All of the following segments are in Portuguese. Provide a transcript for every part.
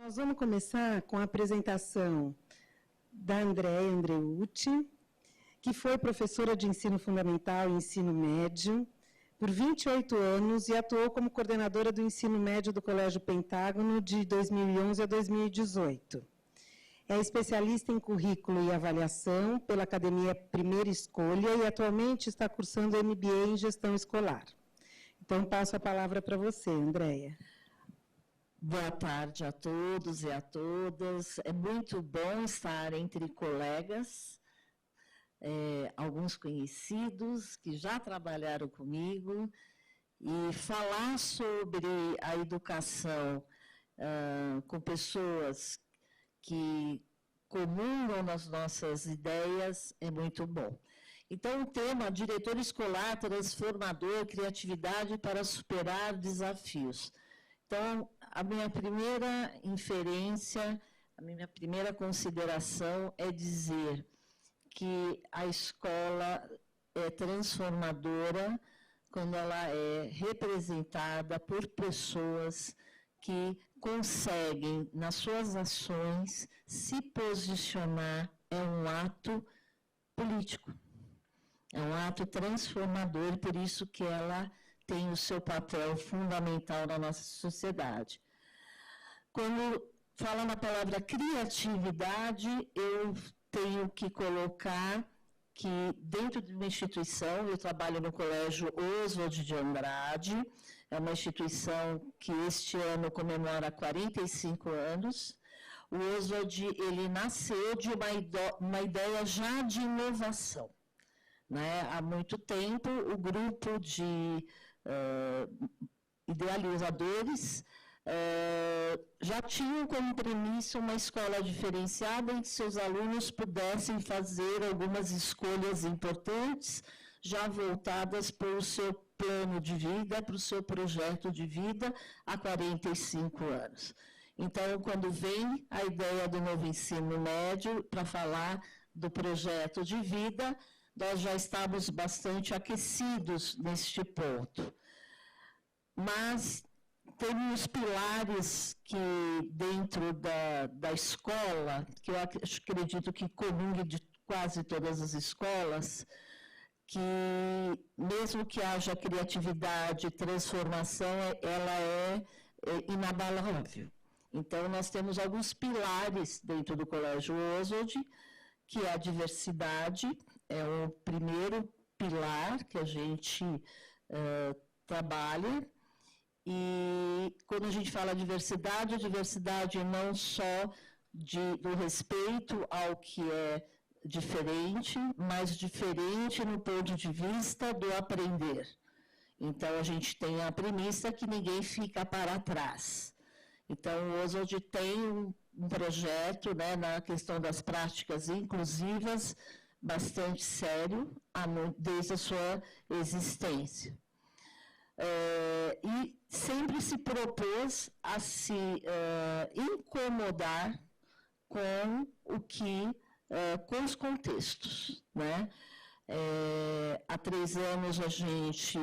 Nós vamos começar com a apresentação da Andréia Andreucci, que foi professora de ensino fundamental e ensino médio por 28 anos e atuou como coordenadora do ensino médio do Colégio Pentágono de 2011 a 2018. É especialista em currículo e avaliação pela Academia Primeira Escolha e atualmente está cursando MBA em Gestão Escolar. Então, passo a palavra para você, Andréia. Boa tarde a todos e a todas. É muito bom estar entre colegas, alguns conhecidos que já trabalharam comigo, e falar sobre a educação com pessoas que comungam nas nossas ideias é muito bom. Então, o tema diretor escolar transformador, criatividade para superar desafios. Então, a minha primeira inferência, a minha primeira consideração é dizer que a escola é transformadora quando ela é representada por pessoas que conseguem, nas suas ações, se posicionar. É um ato político, é um ato transformador, por isso que ela tem o seu papel fundamental na nossa sociedade. Quando fala na palavra criatividade, eu tenho que colocar que dentro de uma instituição, eu trabalho no Colégio Oswald de Andrade, é uma instituição que este ano comemora 45 anos. O Oswald, ele nasceu de uma ideia já de inovação. Né? Há muito tempo, o grupo de idealizadores já tinham como premissa uma escola diferenciada em que seus alunos pudessem fazer algumas escolhas importantes, já voltadas para o seu plano de vida, para o seu projeto de vida há 45 anos. Então, quando vem a ideia do novo ensino médio para falar do projeto de vida, nós já estávamos bastante aquecidos neste ponto. Mas temos pilares que, dentro da escola, que eu acredito que comungue de quase todas as escolas, que mesmo que haja criatividade, transformação, ela é inabalável. Então, nós temos alguns pilares dentro do Colégio Oswald, que é a diversidade, é o primeiro pilar que a gente trabalha. E quando a gente fala diversidade, a diversidade não só do respeito ao que é diferente, mas diferente no ponto de vista do aprender. Então, a gente tem a premissa que ninguém fica para trás. Então, o Oswald tem um projeto, né, na questão das práticas inclusivas, bastante sério, desde a sua existência. E sempre se propôs a se incomodar com com os contextos. Né? Há 3 anos, a gente,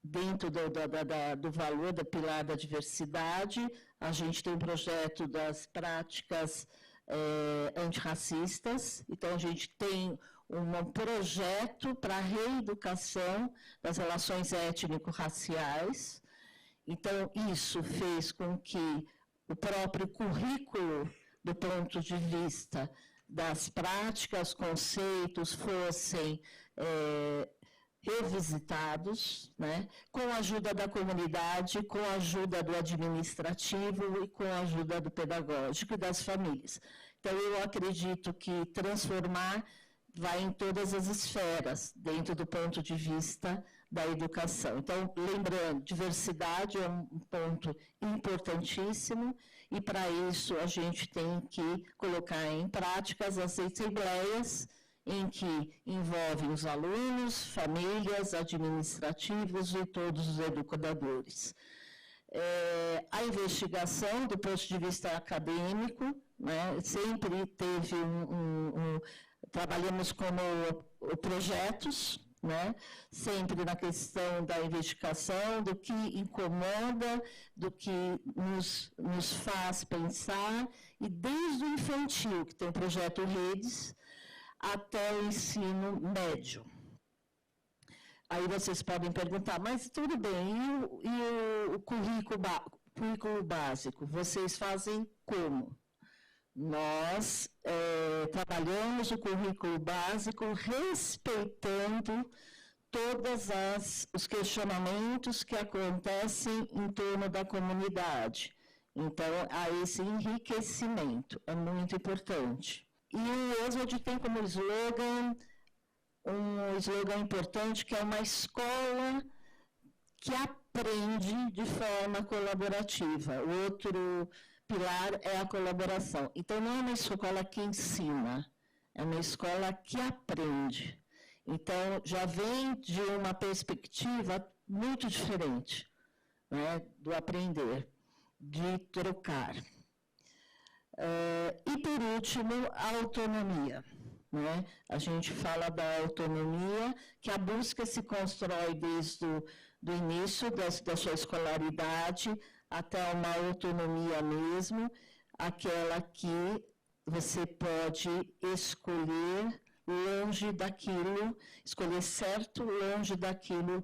dentro do valor do pilar da diversidade, a gente tem um projeto das práticas antirracistas. Então, a gente tem um projeto para a reeducação das relações étnico-raciais. Então, isso fez com que o próprio currículo, do ponto de vista das práticas, conceitos, fossem revisitados, né, com a ajuda da comunidade, com a ajuda do administrativo e com a ajuda do pedagógico e das famílias. Então, eu acredito que transformar vai em todas as esferas, dentro do ponto de vista da educação. Então, lembrando, diversidade é um ponto importantíssimo, e para isso a gente tem que colocar em práticas as assembleias, em que envolvem os alunos, famílias, administrativos e todos os educadores. A investigação, do ponto de vista acadêmico, né, sempre teve trabalhamos como projetos, né? Sempre na questão da investigação, do que incomoda, do que nos faz pensar, e desde o infantil, que tem o projeto Redes, até o ensino médio. Aí vocês podem perguntar, mas tudo bem, e o currículo básico, vocês fazem como? Nós trabalhamos o currículo básico respeitando todos os questionamentos que acontecem em torno da comunidade. Então, há esse enriquecimento, é muito importante. E o Oswald tem como slogan, um slogan importante, que é uma escola que aprende de forma colaborativa. O outro pilar é a colaboração. Então, não é uma escola que ensina, é uma escola que aprende. Então, já vem de uma perspectiva muito diferente, né, do aprender, de trocar. E, por último, a autonomia. Né? A gente fala da autonomia, que a busca se constrói desde do início da sua escolaridade até uma autonomia mesmo, aquela que você pode escolher longe daquilo, escolher certo longe daquilo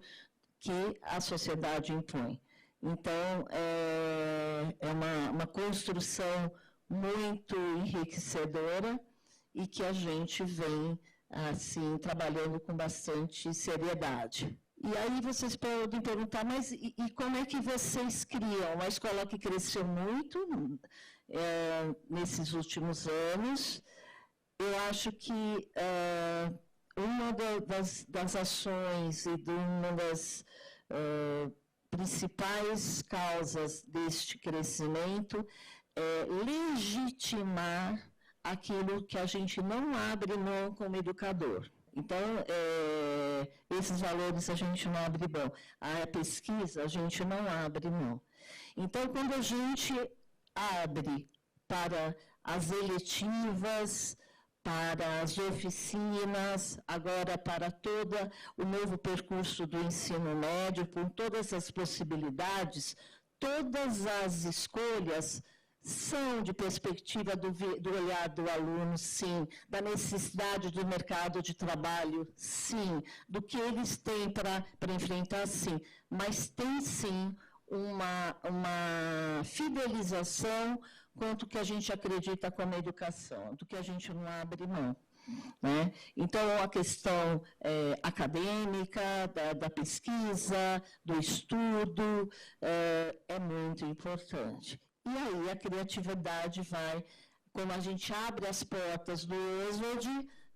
que a sociedade impõe. Então, é uma construção muito enriquecedora e que a gente vem, assim, trabalhando com bastante seriedade. E aí vocês podem perguntar, mas e como é que vocês criam? Uma escola que cresceu muito nesses últimos anos. Eu acho que uma das ações e uma das principais causas deste crescimento é legitimar aquilo que a gente não abre mão como educador. Então, esses valores a gente não abre mão. A pesquisa a gente não abre mão. Então, quando a gente abre para as eletivas, para as oficinas, agora para todo o novo percurso do ensino médio, com todas as possibilidades, todas as escolhas são de perspectiva do olhar do aluno, sim, da necessidade do mercado de trabalho, sim, do que eles têm para enfrentar, sim, mas tem, sim, uma fidelização quanto que a gente acredita como educação, do que a gente não abre mão. Né? Então, a questão acadêmica, da pesquisa, do estudo, é muito importante. E aí a criatividade vai, como a gente abre as portas do Oswald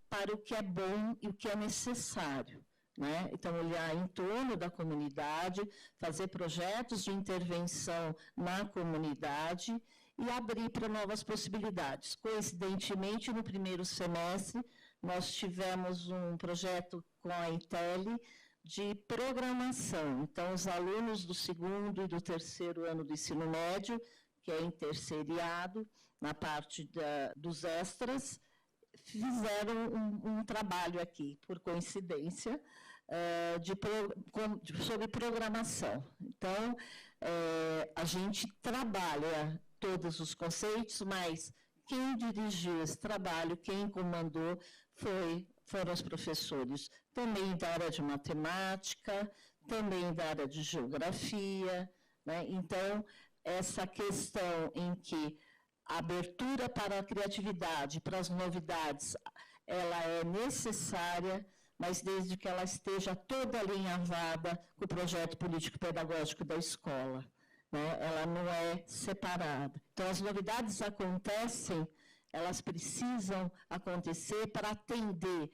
para o que é bom e o que é necessário. Né? Então, olhar em torno da comunidade, fazer projetos de intervenção na comunidade e abrir para novas possibilidades. Coincidentemente, no primeiro semestre, nós tivemos um projeto com a Intel de programação. Então, os alunos do segundo e do terceiro ano do ensino médio, que é interceriado na parte dos extras, fizeram um trabalho aqui, por coincidência, sobre programação. Então, a gente trabalha todos os conceitos, mas quem dirigiu esse trabalho, quem comandou, foram os professores, também da área de matemática, também da área de geografia. Né? Então, essa questão em que a abertura para a criatividade, para as novidades, ela é necessária, mas desde que ela esteja toda alinhavada com o projeto político-pedagógico da escola. Né? Ela não é separada. Então, as novidades acontecem, elas precisam acontecer para atender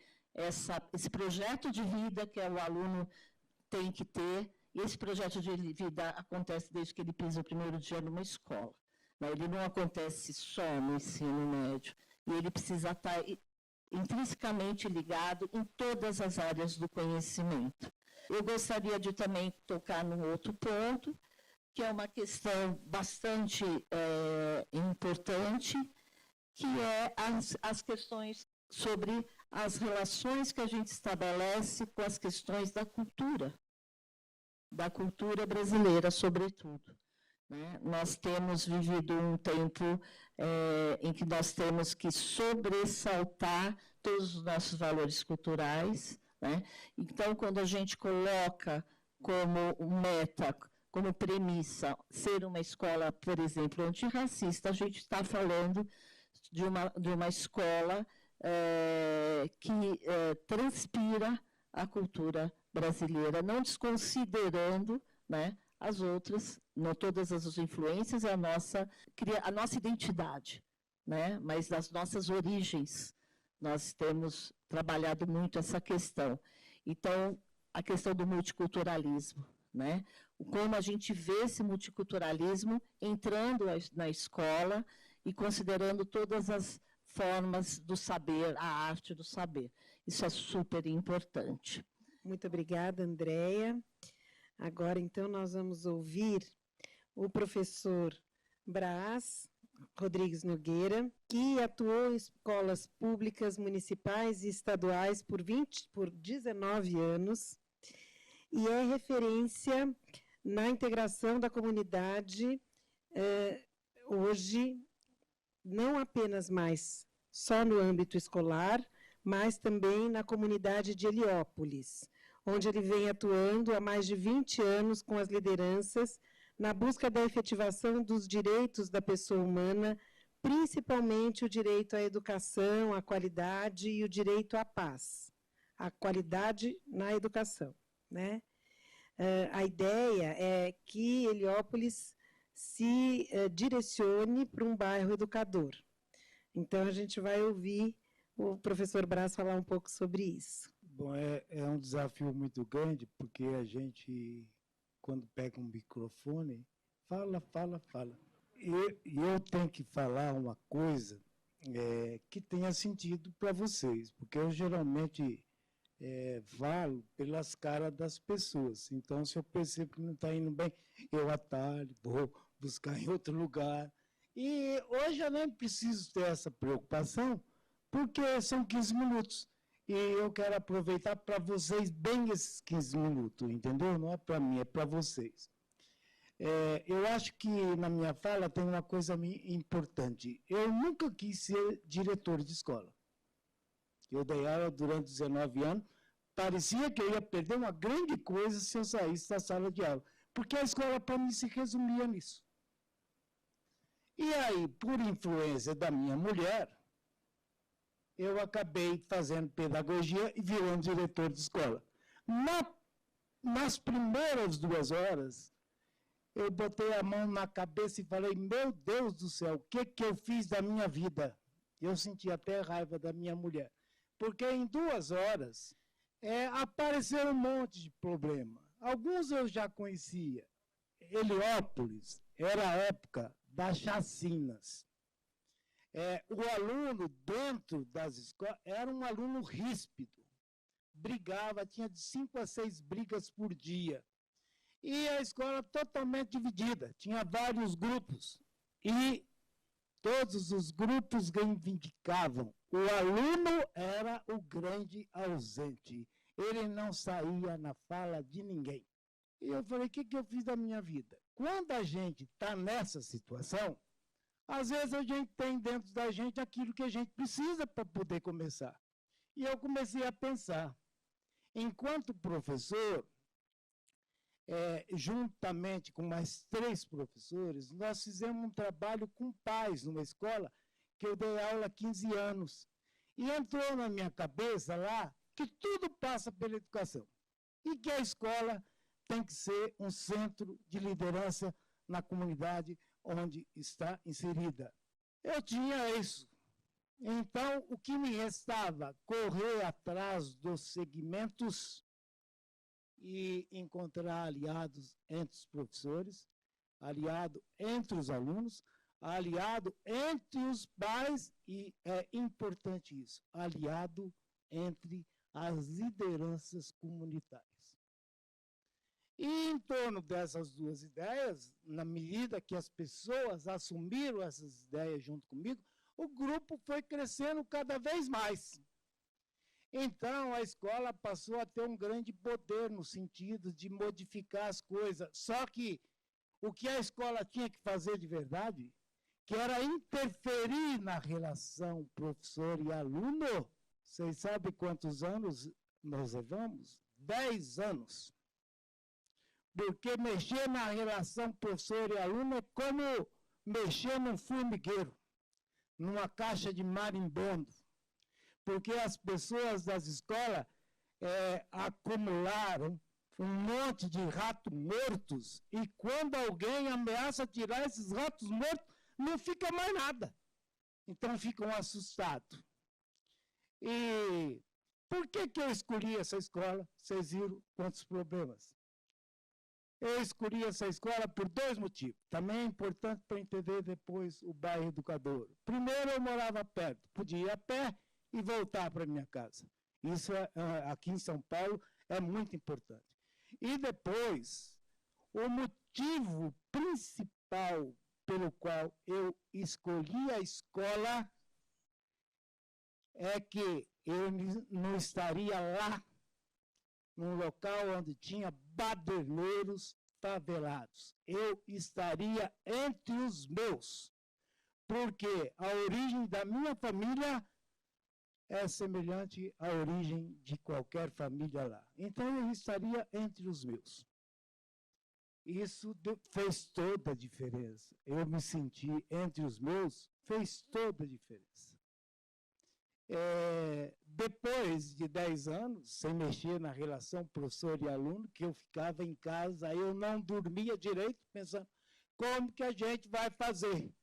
esse projeto de vida que o aluno tem que ter. E esse projeto de vida acontece desde que ele pisa o primeiro dia numa escola. Ele não acontece só no ensino médio. E ele precisa estar intrinsecamente ligado em todas as áreas do conhecimento. Eu gostaria de também tocar num outro ponto, que é uma questão bastante importante, que é as questões sobre as relações que a gente estabelece com as questões da cultura brasileira, sobretudo. Né? Nós temos vivido um tempo em que nós temos que sobressaltar todos os nossos valores culturais. Né? Então, quando a gente coloca como meta, como premissa, ser uma escola, por exemplo, antirracista, a gente está falando de uma escola que transpira a cultura brasileira, não desconsiderando, né, as outras, não todas as influências, a nossa identidade, né, mas das nossas origens. Nós temos trabalhado muito essa questão. Então, a questão do multiculturalismo, né? Como a gente vê esse multiculturalismo entrando na escola e considerando todas as formas do saber, a arte do saber. Isso é super importante. Muito obrigada, Andréia. Agora, então, nós vamos ouvir o professor Brás Rodrigues Nogueira, que atuou em escolas públicas, municipais e estaduais por 19 anos e é referência na integração da comunidade hoje, não apenas mais só no âmbito escolar, mas também na comunidade de Heliópolis, onde ele vem atuando há mais de 20 anos com as lideranças na busca da efetivação dos direitos da pessoa humana, principalmente o direito à educação, à qualidade e o direito à paz. A qualidade na educação. Né? A ideia é que Heliópolis se direcione para um bairro educador. Então, a gente vai ouvir o professor Brás falar um pouco sobre isso. Bom, é um desafio muito grande, porque a gente, quando pega um microfone, fala. E eu tenho que falar uma coisa que tenha sentido para vocês, porque eu geralmente falo pelas caras das pessoas. Então, se eu percebo que não está indo bem, eu atalho, vou buscar em outro lugar. E hoje eu nem preciso ter essa preocupação, porque são 15 minutos. E eu quero aproveitar para vocês bem esses 15 minutos, entendeu? Não é para mim, é para vocês. Eu acho que na minha fala tem uma coisa importante. Eu nunca quis ser diretor de escola. Eu dei aula durante 19 anos, parecia que eu ia perder uma grande coisa se eu saísse da sala de aula, porque a escola para mim se resumia nisso. E aí, por influência da minha mulher, eu acabei fazendo pedagogia e virando diretor de escola. Nas primeiras 2 horas, eu botei a mão na cabeça e falei, meu Deus do céu, o que eu fiz da minha vida? Eu senti até raiva da minha mulher. Porque em 2 horas, apareceu um monte de problema. Alguns eu já conhecia. Heliópolis era a época das chacinas. O aluno dentro das escolas era um aluno ríspido, brigava, tinha de 5 a 6 brigas por dia. E a escola totalmente dividida, tinha vários grupos. E todos os grupos reivindicavam. O aluno era o grande ausente. Ele não saía na fala de ninguém. E eu falei, o que eu fiz da minha vida? Quando a gente está nessa situação, às vezes a gente tem dentro da gente aquilo que a gente precisa para poder começar. E eu comecei a pensar, enquanto professor, juntamente com mais 3 professores, nós fizemos um trabalho com pais numa escola que eu dei aula há 15 anos. E entrou na minha cabeça lá que tudo passa pela educação. E que a escola tem que ser um centro de liderança na comunidade onde está inserida. Eu tinha isso. Então, o que me restava? Correr atrás dos segmentos e encontrar aliados entre os professores, aliado entre os alunos, aliado entre os pais e, é importante isso, aliado entre as lideranças comunitárias. E em torno dessas 2 ideias, na medida que as pessoas assumiram essas ideias junto comigo, o grupo foi crescendo cada vez mais. Então, a escola passou a ter um grande poder no sentido de modificar as coisas. Só que o que a escola tinha que fazer de verdade, que era interferir na relação professor e aluno. Vocês sabem quantos anos nós levamos? 10 anos. Porque mexer na relação professor e aluno é como mexer num formigueiro, numa caixa de marimbondo. Porque as pessoas das escolas acumularam um monte de ratos mortos, e quando alguém ameaça tirar esses ratos mortos, não fica mais nada. Então ficam assustados. E por que eu escolhi essa escola? Vocês viram quantos problemas? Eu escolhi essa escola por 2 motivos. Também é importante para entender depois o bairro Educador. Primeiro, eu morava perto, podia ir a pé e voltar para minha casa. Isso aqui em São Paulo é muito importante. E depois, o motivo principal pelo qual eu escolhi a escola é que eu não estaria lá, num local onde tinha baderneiros favelados. Eu estaria entre os meus, porque a origem da minha família é semelhante à origem de qualquer família lá. Então, eu estaria entre os meus. Isso fez toda a diferença. Eu me senti entre os meus, fez toda a diferença. Depois de 10 anos, sem mexer na relação professor e aluno, que eu ficava em casa, eu não dormia direito, pensando, como que a gente vai fazer?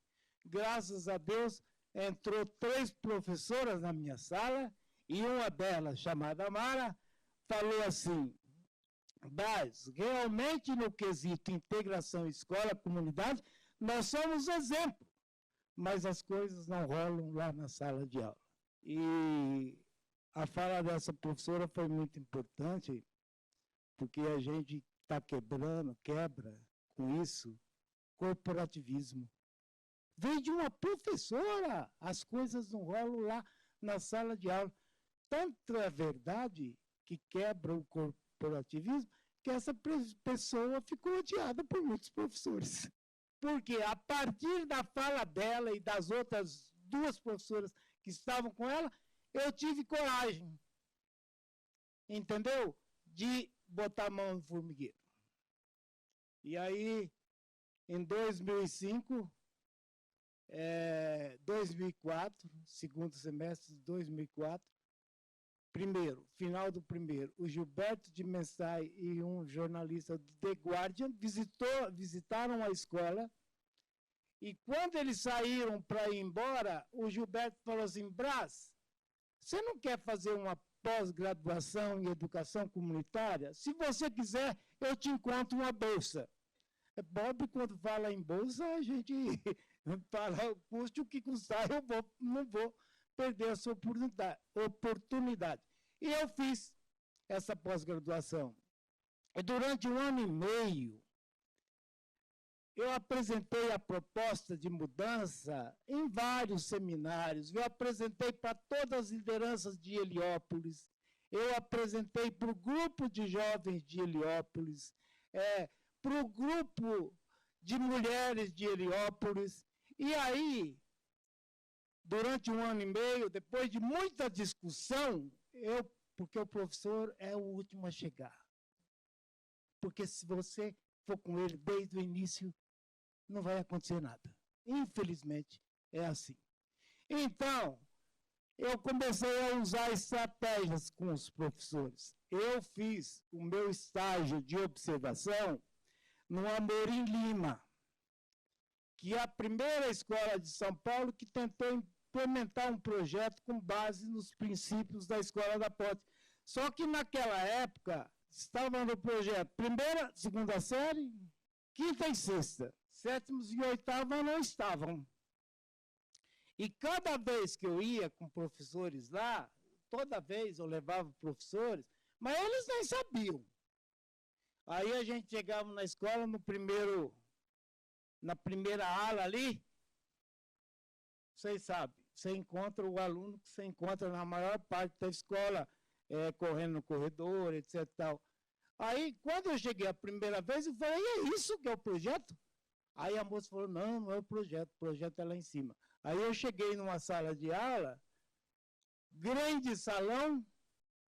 Graças a Deus, entrou 3 professoras na minha sala, e uma delas, chamada Mara, falou assim, Bas, realmente no quesito integração escola-comunidade, nós somos exemplo, mas as coisas não rolam lá na sala de aula. E a fala dessa professora foi muito importante, porque a gente está quebra com isso, corporativismo. Vem de uma professora, as coisas não rolam lá na sala de aula. Tanto é verdade que quebra o corporativismo, que essa pessoa ficou odiada por muitos professores. Porque a partir da fala dela e das outras 2 professoras que estavam com ela, eu tive coragem, entendeu? De botar a mão no formigueiro. E aí, em 2005, 2004, segundo semestre de 2004, final do primeiro, o Gilberto de Messai e um jornalista do The Guardian visitaram a escola, e quando eles saíram para ir embora, o Gilberto falou assim, Brás, você não quer fazer uma pós-graduação em educação comunitária? Se você quiser, eu te encontro uma bolsa. Bob, quando fala em bolsa, a gente fala, custe o que custar, não vou perder essa oportunidade. E eu fiz essa pós-graduação. E durante 1 ano e meio, eu apresentei a proposta de mudança em vários seminários. Eu apresentei para todas as lideranças de Heliópolis. Eu apresentei para o grupo de jovens de Heliópolis, para o grupo de mulheres de Heliópolis. E aí, durante 1 ano e meio, depois de muita discussão, porque o professor é o último a chegar. Porque se você for com ele desde o início, não vai acontecer nada. Infelizmente, é assim. Então, eu comecei a usar estratégias com os professores. Eu fiz o meu estágio de observação no Amorim Lima, que é a primeira escola de São Paulo que tentou implementar um projeto com base nos princípios da Escola da Ponte. Só que naquela época, estava no projeto 1ª, 2ª série, 5ª e 6ª. 7º e 8º não estavam. E cada vez que eu ia com professores lá, toda vez eu levava professores, mas eles nem sabiam. Aí a gente chegava na escola, na primeira ala ali, vocês sabem, você encontra o aluno que você encontra na maior parte da escola, correndo no corredor, etc. Tal. Aí, quando eu cheguei a primeira vez, eu falei, é isso que é o projeto? Aí a moça falou, não é o projeto é lá em cima. Aí eu cheguei numa sala de aula, grande salão,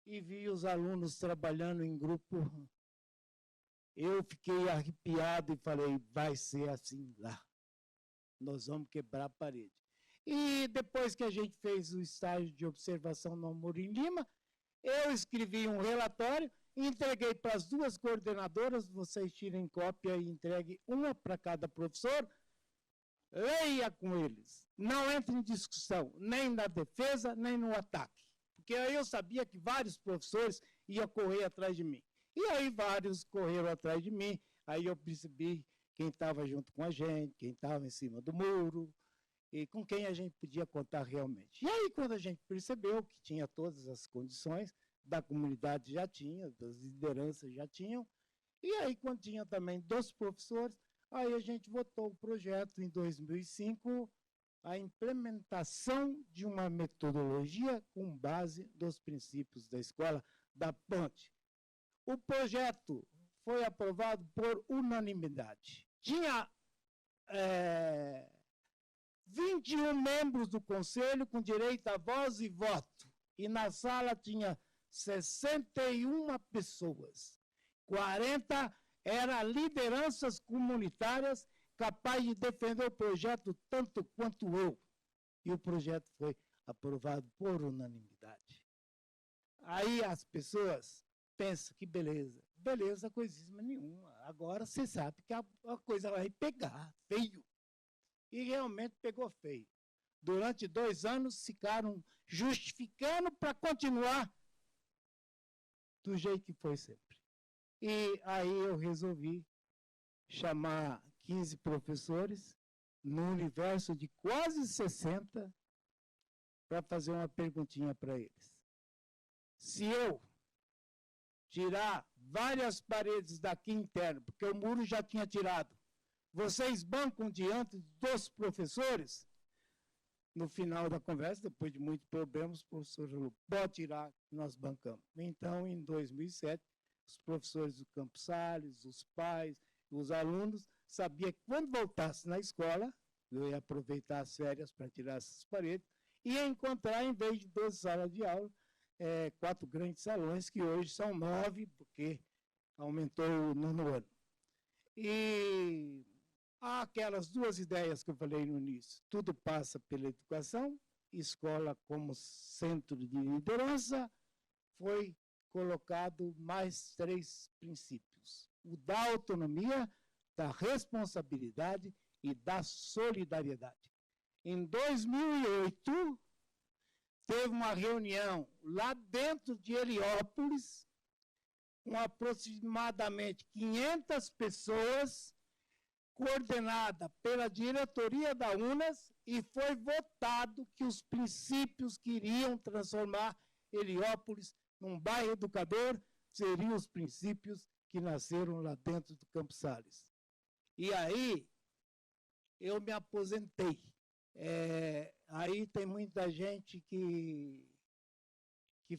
e vi os alunos trabalhando em grupo. Eu fiquei arrepiado e falei, vai ser assim lá. Nós vamos quebrar a parede. E depois que a gente fez o estágio de observação no Amorim Lima, eu escrevi um relatório, entreguei para as duas coordenadoras, vocês tirem cópia e entreguem uma para cada professor, leia com eles, não entre em discussão, nem na defesa, nem no ataque, porque aí eu sabia que vários professores iam correr atrás de mim. E aí vários correram atrás de mim, aí eu percebi quem estava junto com a gente, quem estava em cima do muro, e com quem a gente podia contar realmente. E aí, quando a gente percebeu que tinha todas as condições, da comunidade já tinha, das lideranças já tinham, e aí, quando tinha também dos professores, aí a gente votou o projeto em 2005, a implementação de uma metodologia com base nos princípios da escola da Ponte. O projeto foi aprovado por unanimidade. Tinha 21 membros do conselho com direito a voz e voto. E na sala tinha 61 pessoas. 40 eram lideranças comunitárias capazes de defender o projeto tanto quanto eu. E o projeto foi aprovado por unanimidade. Aí as pessoas pensam que beleza. Beleza, coisíssima nenhuma. Agora você sabe que a coisa vai pegar feio. E realmente pegou feio. Durante 2 anos ficaram justificando para continuar do jeito que foi sempre. E aí eu resolvi chamar 15 professores, no universo de quase 60, para fazer uma perguntinha para eles. Se eu tirar várias paredes daqui interno, porque o muro já tinha tirado, vocês bancam diante dos professores? No final da conversa, depois de muitos problemas, o professor falou, pode tirar, nós bancamos. Então, em 2007, os professores do Campos Sales, os pais, os alunos, sabiam que quando voltasse na escola, eu ia aproveitar as férias para tirar essas paredes, e ia encontrar, em vez de 12 salas de aula, 4 grandes salões, que hoje são 9, porque aumentou o 9º ano. E aquelas 2 ideias que eu falei no início, tudo passa pela educação, escola como centro de liderança, foi colocado mais 3 princípios. O da autonomia, da responsabilidade e da solidariedade. Em 2008, teve uma reunião lá dentro de Heliópolis, com aproximadamente 500 pessoas, coordenada pela diretoria da UNAS, e foi votado que os princípios que iriam transformar Heliópolis num bairro educador seriam os princípios que nasceram lá dentro do Campos Sales. E aí, eu me aposentei. Aí tem muita gente que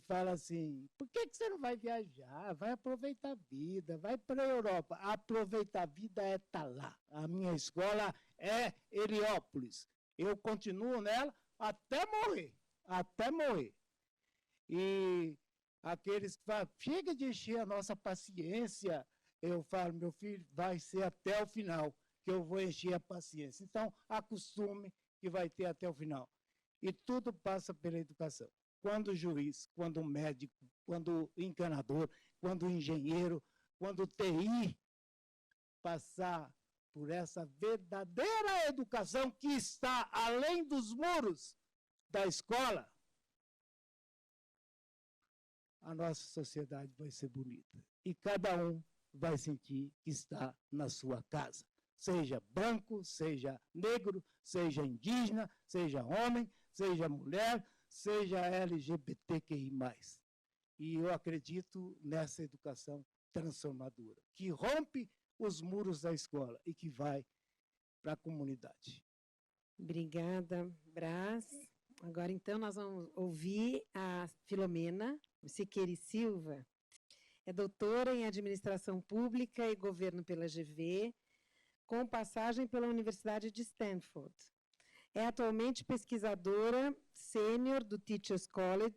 fala assim, por que você não vai viajar? Vai aproveitar a vida, vai para a Europa. Aproveitar a vida é estar lá. A minha escola é Heliópolis. Eu continuo nela até morrer. Até morrer. E aqueles que falam, chega de encher a nossa paciência, eu falo, meu filho, vai ser até o final que eu vou encher a paciência. Então, acostume que vai ter até o final. E tudo passa pela educação. Quando o juiz, quando o médico, quando o encanador, quando o engenheiro, quando o TI passar por essa verdadeira educação que está além dos muros da escola, a nossa sociedade vai ser bonita. E cada um vai sentir que está na sua casa. Seja branco, seja negro, seja indígena, seja homem, seja mulher, seja LGBTQI+. E eu acredito nessa educação transformadora, que rompe os muros da escola e que vai para a comunidade. Obrigada, Brás. Agora, então, nós vamos ouvir a Filomena. Siqueira e Silva. É doutora em Administração Pública e Governo pela GV, com passagem pela Universidade de Stanford. É atualmente pesquisadora sênior do Teachers College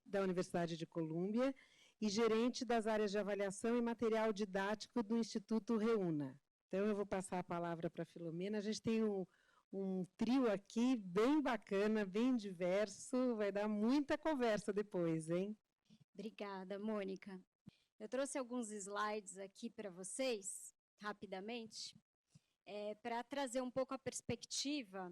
da Universidade de Colômbia e gerente das áreas de avaliação e material didático do Instituto Reúna. Então, eu vou passar a palavra para a Filomena. A gente tem um trio aqui bem bacana, bem diverso, vai dar muita conversa depois, hein? Obrigada, Mônica. Eu trouxe alguns slides aqui para vocês, rapidamente, para trazer um pouco a perspectiva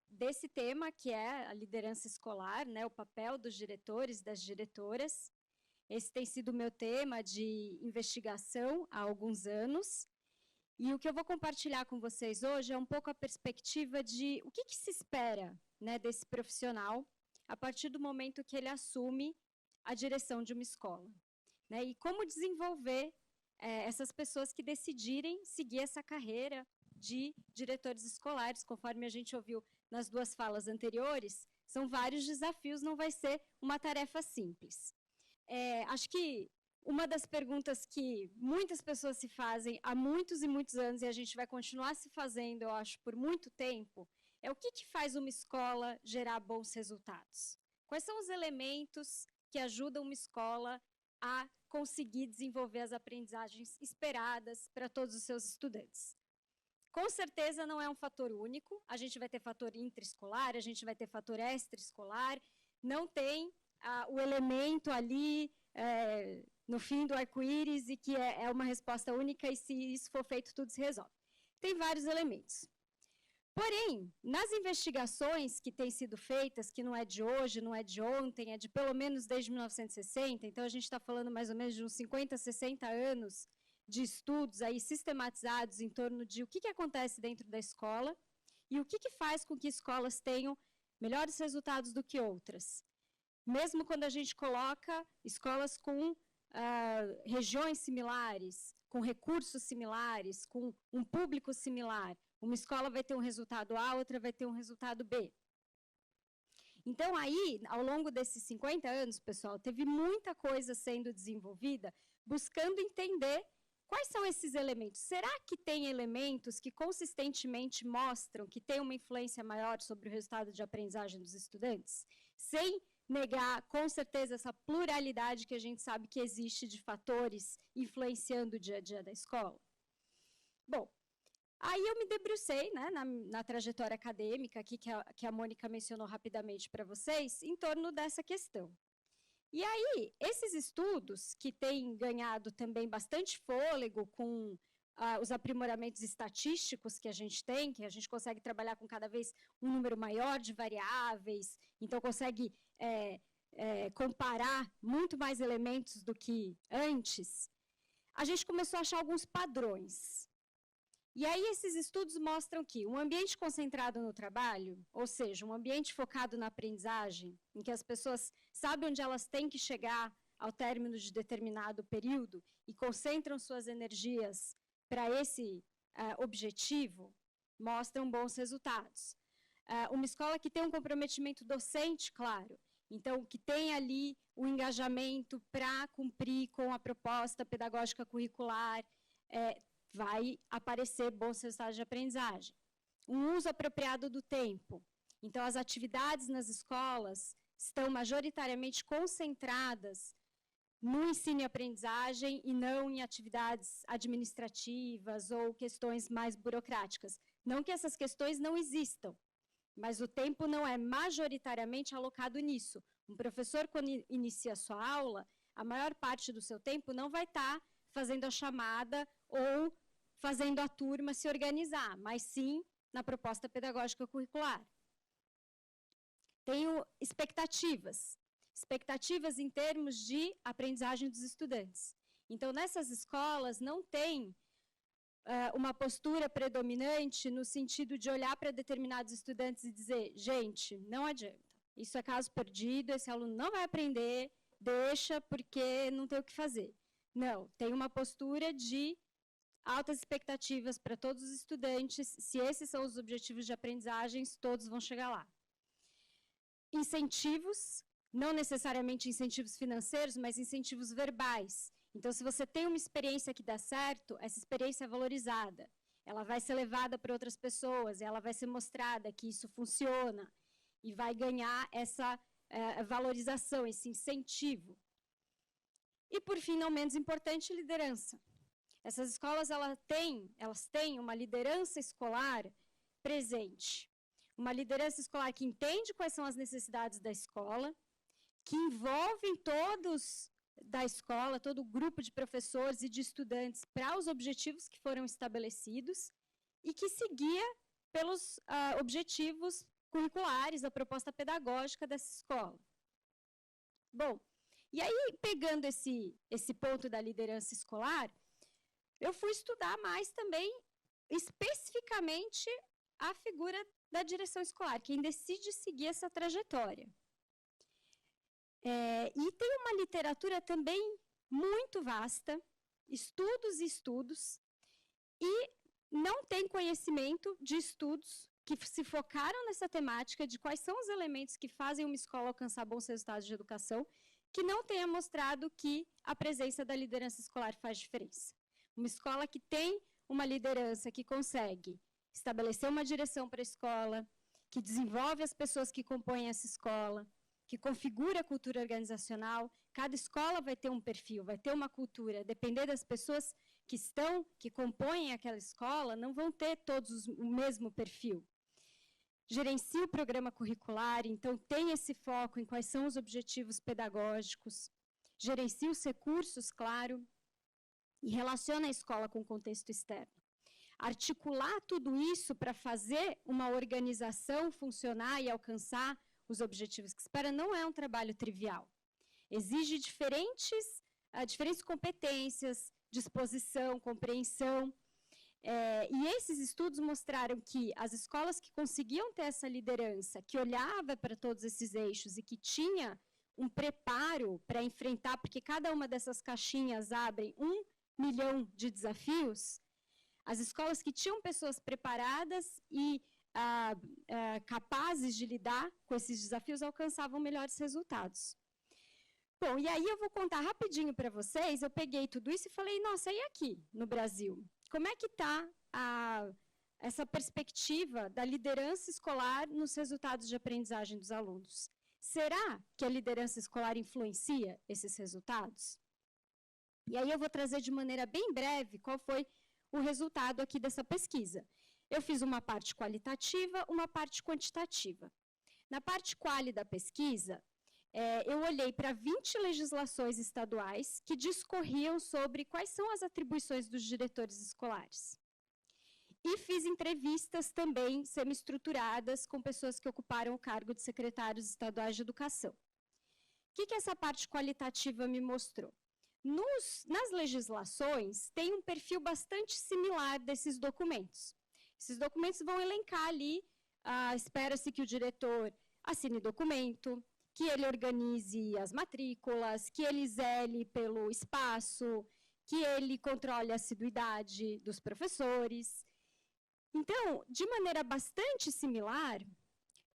desse tema, que é a liderança escolar, né, o papel dos diretores e das diretoras. Esse tem sido o meu tema de investigação há alguns anos. E o que eu vou compartilhar com vocês hoje é um pouco a perspectiva de o que se espera, né, desse profissional a partir do momento que ele assume a direção de uma escola, né, e como desenvolver essas pessoas que decidirem seguir essa carreira de diretores escolares. Conforme a gente ouviu nas duas falas anteriores, são vários desafios, não vai ser uma tarefa simples. Acho que uma das perguntas que muitas pessoas se fazem há muitos e muitos anos, e a gente vai continuar se fazendo, eu acho, por muito tempo, é o que faz uma escola gerar bons resultados? Quais são os elementos que ajudam uma escola a conseguir desenvolver as aprendizagens esperadas para todos os seus estudantes? Com certeza não é um fator único, a gente vai ter fator intraescolar, a gente vai ter fator extraescolar, não tem o elemento ali no fim do arco-íris e que é uma resposta única e se isso for feito tudo se resolve. Tem vários elementos. Porém, nas investigações que têm sido feitas, que não é de hoje, não é de ontem, é de pelo menos desde 1960, então a gente está falando mais ou menos de uns 50, 60 anos de estudos aí sistematizados em torno de o que acontece dentro da escola e o que faz com que escolas tenham melhores resultados do que outras. Mesmo quando a gente coloca escolas com regiões similares, com recursos similares, com um público similar, uma escola vai ter um resultado A, outra vai ter um resultado B. Então, aí, ao longo desses 50 anos, pessoal, teve muita coisa sendo desenvolvida, buscando entender quais são esses elementos. Será que tem elementos que consistentemente mostram que tem uma influência maior sobre o resultado de aprendizagem dos estudantes? Sem negar, com certeza, essa pluralidade que a gente sabe que existe de fatores influenciando o dia a dia da escola? Bom, aí eu me debrucei, né, na trajetória acadêmica aqui que a Mônica mencionou rapidamente para vocês, em torno dessa questão. E aí, esses estudos, que têm ganhado também bastante fôlego com os aprimoramentos estatísticos que a gente tem, que a gente consegue trabalhar com cada vez um número maior de variáveis, então consegue comparar muito mais elementos do que antes, a gente começou a achar alguns padrões. E aí esses estudos mostram que um ambiente concentrado no trabalho, ou seja, um ambiente focado na aprendizagem, em que as pessoas sabem onde elas têm que chegar ao término de determinado período e concentram suas energias para esse objetivo, mostram bons resultados. Uma escola que tem um comprometimento docente, claro, então que tem ali o engajamento para cumprir com a proposta pedagógica curricular, vai aparecer bons resultados de aprendizagem. Um uso apropriado do tempo. Então, as atividades nas escolas estão majoritariamente concentradas no ensino e aprendizagem e não em atividades administrativas ou questões mais burocráticas. Não que essas questões não existam, mas o tempo não é majoritariamente alocado nisso. Um professor, quando inicia a sua aula, a maior parte do seu tempo não vai estar fazendo a chamada ou fazendo a turma se organizar, mas sim na proposta pedagógica curricular. Tenho expectativas em termos de aprendizagem dos estudantes. Então, nessas escolas, não tem uma postura predominante no sentido de olhar para determinados estudantes e dizer, gente, não adianta, isso é caso perdido, esse aluno não vai aprender, deixa porque não tem o que fazer. Não, tem uma postura de altas expectativas para todos os estudantes, se esses são os objetivos de aprendizagens, todos vão chegar lá. Incentivos, não necessariamente incentivos financeiros, mas incentivos verbais. Então, se você tem uma experiência que dá certo, essa experiência é valorizada. Ela vai ser levada para outras pessoas, ela vai ser mostrada que isso funciona e vai ganhar essa valorização, esse incentivo. E, por fim, não menos importante, liderança. Essas escolas elas têm uma liderança escolar presente. Uma liderança escolar que entende quais são as necessidades da escola, que envolvem todos da escola, todo o grupo de professores e de estudantes para os objetivos que foram estabelecidos e que seguia pelos objetivos curriculares, da proposta pedagógica dessa escola. Bom, e aí, pegando esse ponto da liderança escolar, eu fui estudar mais também, especificamente, a figura da direção escolar, quem decide seguir essa trajetória. E tem uma literatura também muito vasta, estudos e estudos, e não tem conhecimento de estudos que se focaram nessa temática de quais são os elementos que fazem uma escola alcançar bons resultados de educação, que não tenha mostrado que a presença da liderança escolar faz diferença. Uma escola que tem uma liderança que consegue estabelecer uma direção para a escola, que desenvolve as pessoas que compõem essa escola, que configura a cultura organizacional. Cada escola vai ter um perfil, vai ter uma cultura. Depender das pessoas que compõem aquela escola, não vão ter todos o mesmo perfil. Gerencia o programa curricular, então tem esse foco em quais são os objetivos pedagógicos, gerencia os recursos, claro, e relaciona a escola com o contexto externo. Articular tudo isso para fazer uma organização funcionar e alcançar os objetivos que espera não é um trabalho trivial. Exige diferentes competências, disposição, compreensão. E esses estudos mostraram que as escolas que conseguiam ter essa liderança, que olhava para todos esses eixos e que tinha um preparo para enfrentar, porque cada uma dessas caixinhas abrem 1 milhão de desafios, as escolas que tinham pessoas preparadas e capazes de lidar com esses desafios alcançavam melhores resultados. Bom, e aí eu vou contar rapidinho para vocês, eu peguei tudo isso e falei, nossa, e aqui no Brasil? Como é que está essa perspectiva da liderança escolar nos resultados de aprendizagem dos alunos? Será que a liderança escolar influencia esses resultados? E aí eu vou trazer de maneira bem breve qual foi o resultado aqui dessa pesquisa. Eu fiz uma parte qualitativa, uma parte quantitativa. Na parte quali da pesquisa, eu olhei para 20 legislações estaduais que discorriam sobre quais são as atribuições dos diretores escolares. E fiz entrevistas também semi-estruturadas com pessoas que ocuparam o cargo de secretários estaduais de educação. O que essa parte qualitativa me mostrou? Nas legislações, tem um perfil bastante similar desses documentos. Esses documentos vão elencar ali, espera-se que o diretor assine documento, que ele organize as matrículas, que ele zele pelo espaço, que ele controle a assiduidade dos professores. Então, de maneira bastante similar,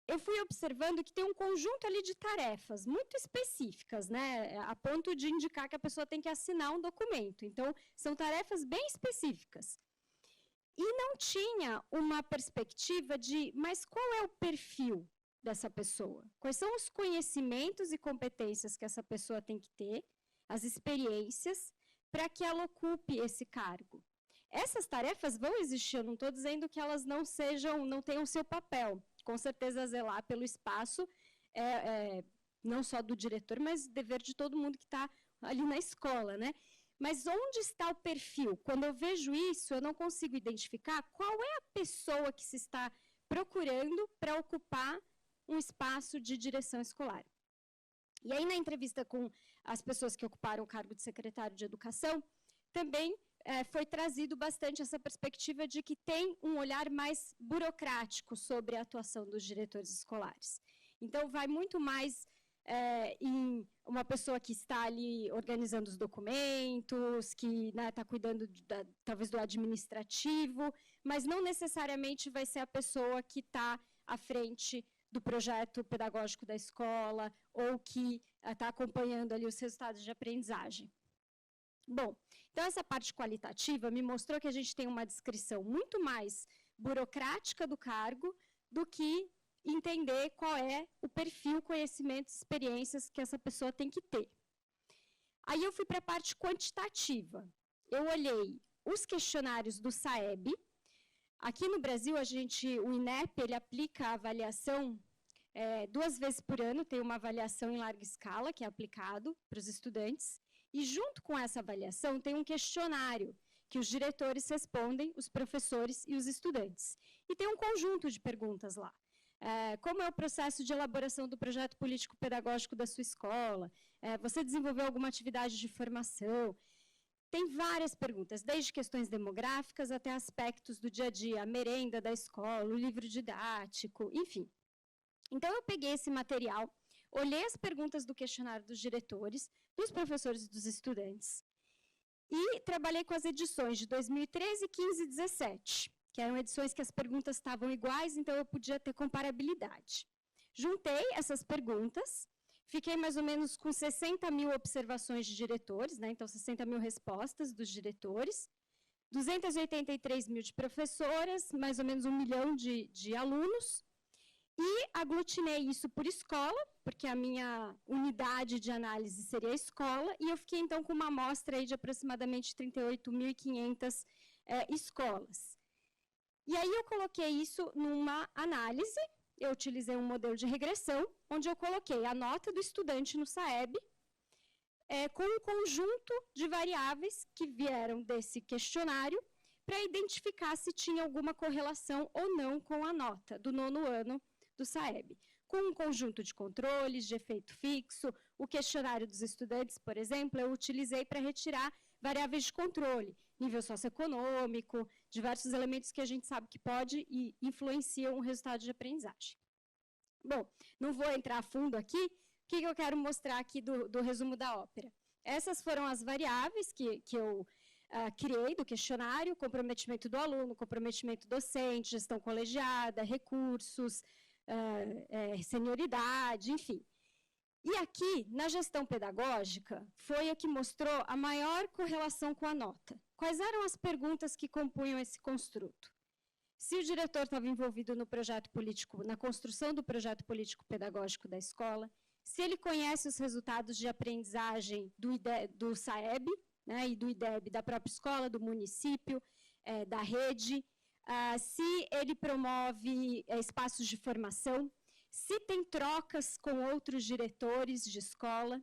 eu fui observando que tem um conjunto ali de tarefas muito específicas, né, a ponto de indicar que a pessoa tem que assinar um documento. Então, são tarefas bem específicas. E não tinha uma perspectiva de, mas qual é o perfil dessa pessoa? Quais são os conhecimentos e competências que essa pessoa tem que ter, as experiências, para que ela ocupe esse cargo? Essas tarefas vão existir, eu não estou dizendo que elas não tenham seu papel. Com certeza, zelar pelo espaço não só do diretor, mas dever de todo mundo que está ali na escola, né? Mas onde está o perfil? Quando eu vejo isso, eu não consigo identificar qual é a pessoa que se está procurando para ocupar um espaço de direção escolar. E aí, na entrevista com as pessoas que ocuparam o cargo de secretário de educação, também foi trazido bastante essa perspectiva de que tem um olhar mais burocrático sobre a atuação dos diretores escolares. Então, vai muito mais em uma pessoa que está ali organizando os documentos, que está cuidando, talvez, do administrativo, mas não necessariamente vai ser a pessoa que está à frente do projeto pedagógico da escola, ou que está acompanhando ali os resultados de aprendizagem. Bom, então essa parte qualitativa me mostrou que a gente tem uma descrição muito mais burocrática do cargo do que entender qual é o perfil, conhecimentos, experiências que essa pessoa tem que ter. Aí eu fui para a parte quantitativa. Eu olhei os questionários do SAEB. Aqui no Brasil, o INEP, ele aplica a avaliação 2 vezes por ano, tem uma avaliação em larga escala, que é aplicado para os estudantes, e junto com essa avaliação tem um questionário que os diretores respondem, os professores e os estudantes. E tem um conjunto de perguntas lá. Como é o processo de elaboração do projeto político-pedagógico da sua escola? Você desenvolveu alguma atividade de formação? Tem várias perguntas, desde questões demográficas até aspectos do dia a dia, a merenda da escola, o livro didático, enfim. Então, eu peguei esse material, olhei as perguntas do questionário dos diretores, dos professores e dos estudantes, e trabalhei com as edições de 2013, 15 e 17, que eram edições que as perguntas estavam iguais, então eu podia ter comparabilidade. Juntei essas perguntas, fiquei mais ou menos com 60 mil observações de diretores, né? Então 60 mil respostas dos diretores, 283 mil de professoras, mais ou menos 1 milhão de alunos, e aglutinei isso por escola, porque a minha unidade de análise seria a escola, e eu fiquei então com uma amostra aí de aproximadamente 38.500 escolas. E aí eu coloquei isso numa análise, eu utilizei um modelo de regressão, onde eu coloquei a nota do estudante no SAEB, com um conjunto de variáveis que vieram desse questionário, para identificar se tinha alguma correlação ou não com a nota do 9º ano do SAEB. Com um conjunto de controles, de efeito fixo, o questionário dos estudantes, por exemplo, eu utilizei para retirar variáveis de controle, nível socioeconômico, diversos elementos que a gente sabe que pode e influenciam o resultado de aprendizagem. Bom, não vou entrar a fundo aqui, o que eu quero mostrar aqui do resumo da ópera? Essas foram as variáveis que eu criei do questionário: comprometimento do aluno, comprometimento docente, gestão colegiada, recursos, senioridade, enfim. E aqui, na gestão pedagógica, foi o que mostrou a maior correlação com a nota. Quais eram as perguntas que compunham esse construto? Se o diretor estava envolvido no projeto político, na construção do projeto político-pedagógico da escola, se ele conhece os resultados de aprendizagem do SAEB, né, e do IDEB da própria escola, do município, da rede, se ele promove espaços de formação, se tem trocas com outros diretores de escola.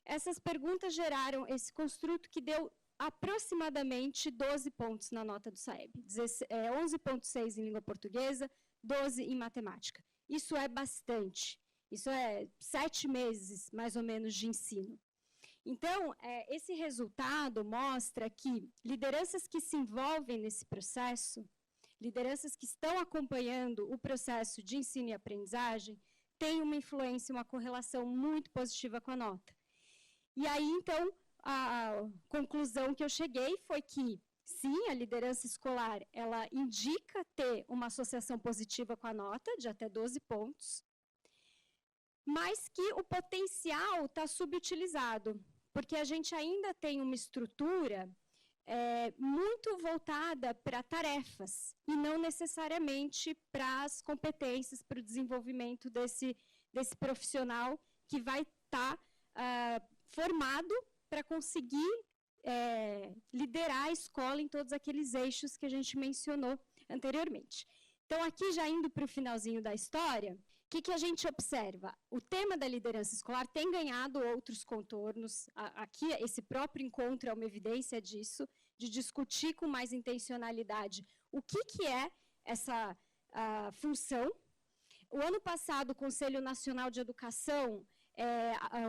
Essas perguntas geraram esse construto que deu aproximadamente 12 pontos na nota do SAEB, 11,6 em língua portuguesa, 12 em matemática. Isso é bastante, isso é 7 meses, mais ou menos, de ensino. Então, esse resultado mostra que lideranças que se envolvem nesse processo, lideranças que estão acompanhando o processo de ensino e aprendizagem, têm uma influência, uma correlação muito positiva com a nota. E aí, então, a conclusão que eu cheguei foi que, sim, a liderança escolar, ela indica ter uma associação positiva com a nota, de até 12 pontos, mas que o potencial está subutilizado, porque a gente ainda tem uma estrutura muito voltada para tarefas, e não necessariamente para as competências, para o desenvolvimento desse profissional que vai estar formado para conseguir liderar a escola em todos aqueles eixos que a gente mencionou anteriormente. Então, aqui, já indo para o finalzinho da história, o que a gente observa? O tema da liderança escolar tem ganhado outros contornos. Aqui, esse próprio encontro é uma evidência disso, de discutir com mais intencionalidade o que é essa função. O ano passado, o Conselho Nacional de Educação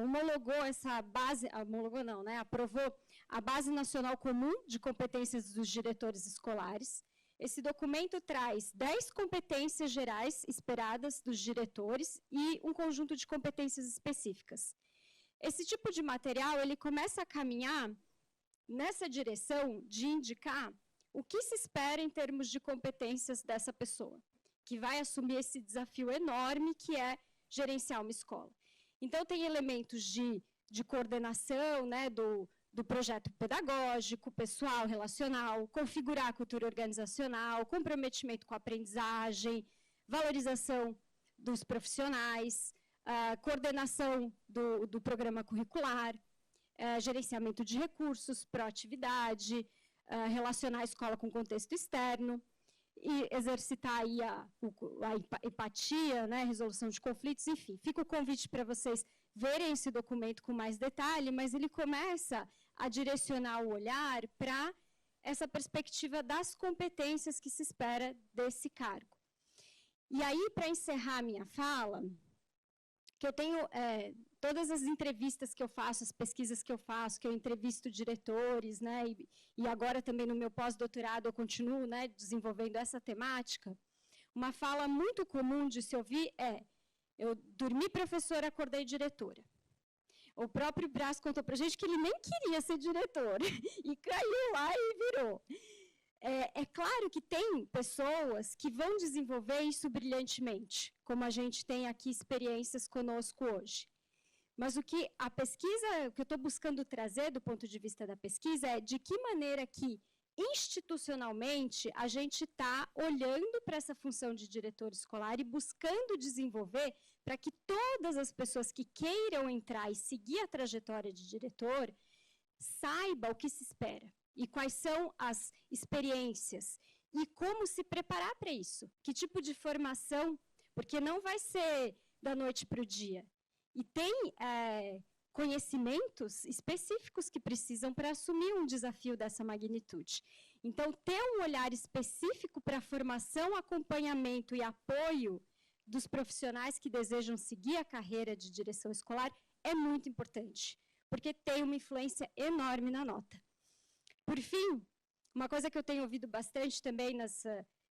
homologou essa base, homologou não, né? Aprovou a Base Nacional Comum de Competências dos Diretores Escolares. Esse documento traz 10 competências gerais esperadas dos diretores e um conjunto de competências específicas. Esse tipo de material, ele começa a caminhar nessa direção de indicar o que se espera em termos de competências dessa pessoa. que vai assumir esse desafio enorme que é gerenciar uma escola. Então, tem elementos de coordenação, né, do projeto pedagógico, pessoal, relacional, configurar a cultura organizacional, comprometimento com a aprendizagem, valorização dos profissionais, coordenação do programa curricular, gerenciamento de recursos, proatividade, relacionar a escola com o contexto externo, e exercitar aí a empatia, né, resolução de conflitos, enfim. Fica o convite para vocês verem esse documento com mais detalhe, mas ele começa a direcionar o olhar para essa perspectiva das competências que se espera desse cargo. E aí, para encerrar a minha fala, que eu tenho todas as entrevistas que eu faço, as pesquisas que eu faço, que eu entrevisto diretores, né, e agora também no meu pós-doutorado eu continuo, né, desenvolvendo essa temática, uma fala muito comum de se ouvir é: eu dormi professora, acordei diretora. O próprio Brás contou para a gente que ele nem queria ser diretor, e caiu lá e virou. É claro que tem pessoas que vão desenvolver isso brilhantemente, como a gente tem aqui experiências conosco hoje. Mas o que a pesquisa, o que eu estou buscando trazer do ponto de vista da pesquisa é de que maneira que, institucionalmente, a gente está olhando para essa função de diretor escolar e buscando desenvolver para que todas as pessoas que queiram entrar e seguir a trajetória de diretor saibam o que se espera e quais são as experiências e como se preparar para isso, que tipo de formação, porque não vai ser da noite para o dia. E tem conhecimentos específicos que precisam para assumir um desafio dessa magnitude. Então, ter um olhar específico para a formação, acompanhamento e apoio dos profissionais que desejam seguir a carreira de direção escolar é muito importante, porque tem uma influência enorme na nota. Por fim, uma coisa que eu tenho ouvido bastante também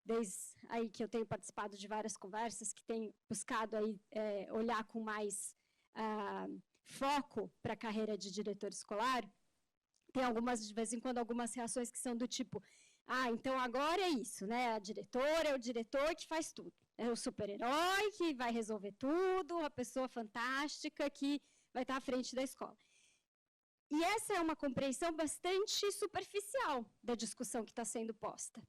desde aí que eu tenho participado de várias conversas, que tenho buscado aí, olhar com mais foco para a carreira de diretor escolar, tem algumas, de vez em quando, algumas reações que são do tipo: então agora é isso, né? A diretora é o diretor que faz tudo. É o super-herói que vai resolver tudo, a pessoa fantástica que vai estar à frente da escola. E essa é uma compreensão bastante superficial da discussão que está sendo posta.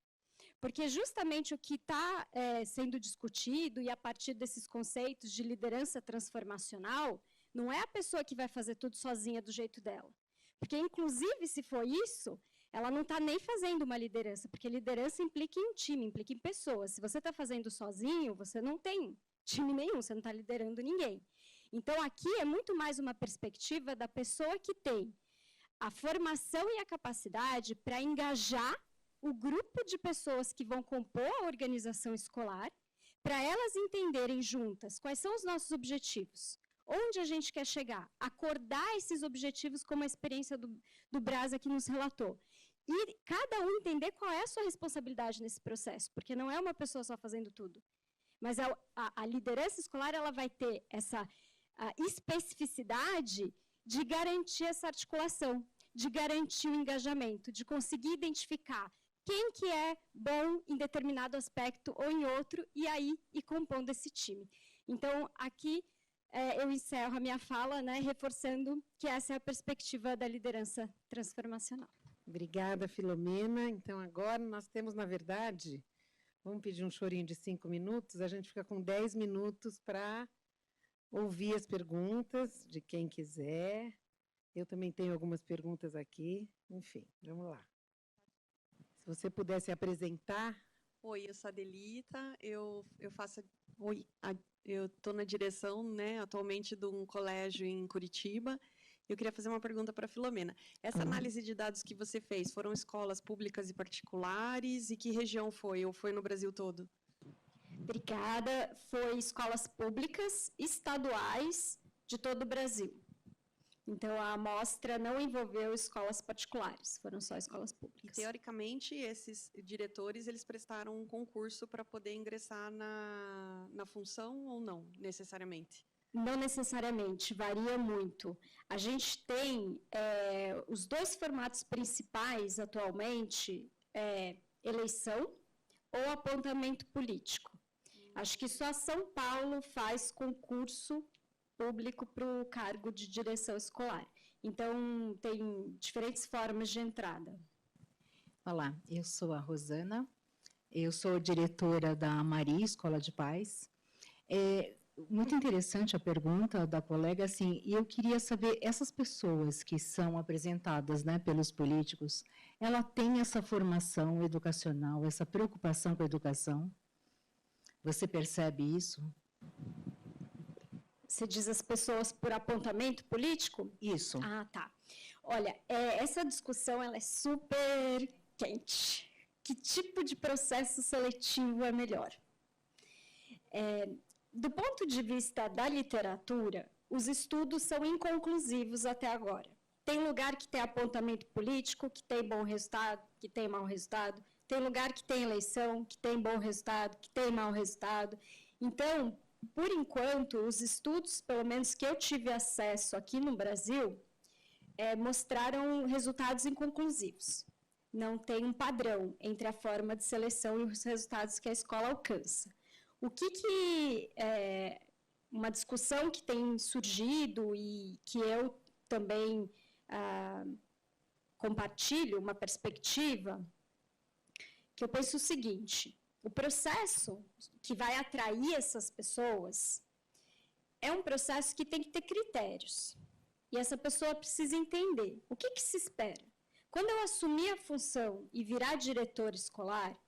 Porque justamente o que está sendo discutido, e a partir desses conceitos de liderança transformacional, não é a pessoa que vai fazer tudo sozinha do jeito dela. Porque, inclusive, se for isso, ela não está nem fazendo uma liderança, porque liderança implica em um time, implica em pessoas. Se você está fazendo sozinho, você não tem time nenhum, você não está liderando ninguém. Então, aqui é muito mais uma perspectiva da pessoa que tem a formação e a capacidade para engajar o grupo de pessoas que vão compor a organização escolar, para elas entenderem juntas quais são os nossos objetivos, onde a gente quer chegar, acordar esses objetivos como a experiência do Brás que nos relatou. E cada um entender qual é a sua responsabilidade nesse processo, porque não é uma pessoa só fazendo tudo. Mas a liderança escolar ela vai ter essa especificidade de garantir essa articulação, de garantir o engajamento, de conseguir identificar quem que é bom em determinado aspecto ou em outro, e aí ir compondo esse time. Então, aqui eu encerro a minha fala, né, reforçando que essa é a perspectiva da liderança transformacional. Obrigada, Filomena. Então, agora nós temos, na verdade, vamos pedir um chorinho de 5 minutos, a gente fica com 10 minutos para ouvir as perguntas de quem quiser. Eu também tenho algumas perguntas aqui. Enfim, vamos lá. Se você pudesse apresentar. Oi, eu sou a Adelita, eu estou na direção, né, atualmente de um colégio em Curitiba. Eu queria fazer uma pergunta para a Filomena. Essa análise de dados que você fez, foram escolas públicas e particulares? E que região foi? Ou foi no Brasil todo? Obrigada. Foi escolas públicas, estaduais, de todo o Brasil. Então, a amostra não envolveu escolas particulares, foram só escolas públicas. E, teoricamente, esses diretores, eles prestaram um concurso para poder ingressar na função ou não, necessariamente? Não necessariamente, varia muito. A gente tem os dois formatos principais atualmente, eleição ou apontamento político. Acho que só São Paulo faz concurso público para o cargo de direção escolar. Então, tem diferentes formas de entrada. Olá, eu sou a Rosana, eu sou diretora da Mari, Escola de Paz. É muito interessante a pergunta da colega, assim, e eu queria saber, essas pessoas que são apresentadas, né, pelos políticos, ela tem essa formação educacional, essa preocupação com a educação? Você percebe isso? Você diz as pessoas por apontamento político? Isso. Ah, tá. Olha, essa discussão ela é super quente. Que tipo de processo seletivo é melhor? Do ponto de vista da literatura, os estudos são inconclusivos até agora. Tem lugar que tem apontamento político, que tem bom resultado, que tem mau resultado. Tem lugar que tem eleição, que tem bom resultado, que tem mau resultado. Então, por enquanto, os estudos, pelo menos que eu tive acesso aqui no Brasil, mostraram resultados inconclusivos. Não tem um padrão entre a forma de seleção e os resultados que a escola alcança. O que uma discussão que tem surgido e que eu também compartilho, uma perspectiva, que eu penso o seguinte: o processo que vai atrair essas pessoas é um processo que tem que ter critérios. E essa pessoa precisa entender o que se espera. Quando eu assumir a função e virar diretor escolar,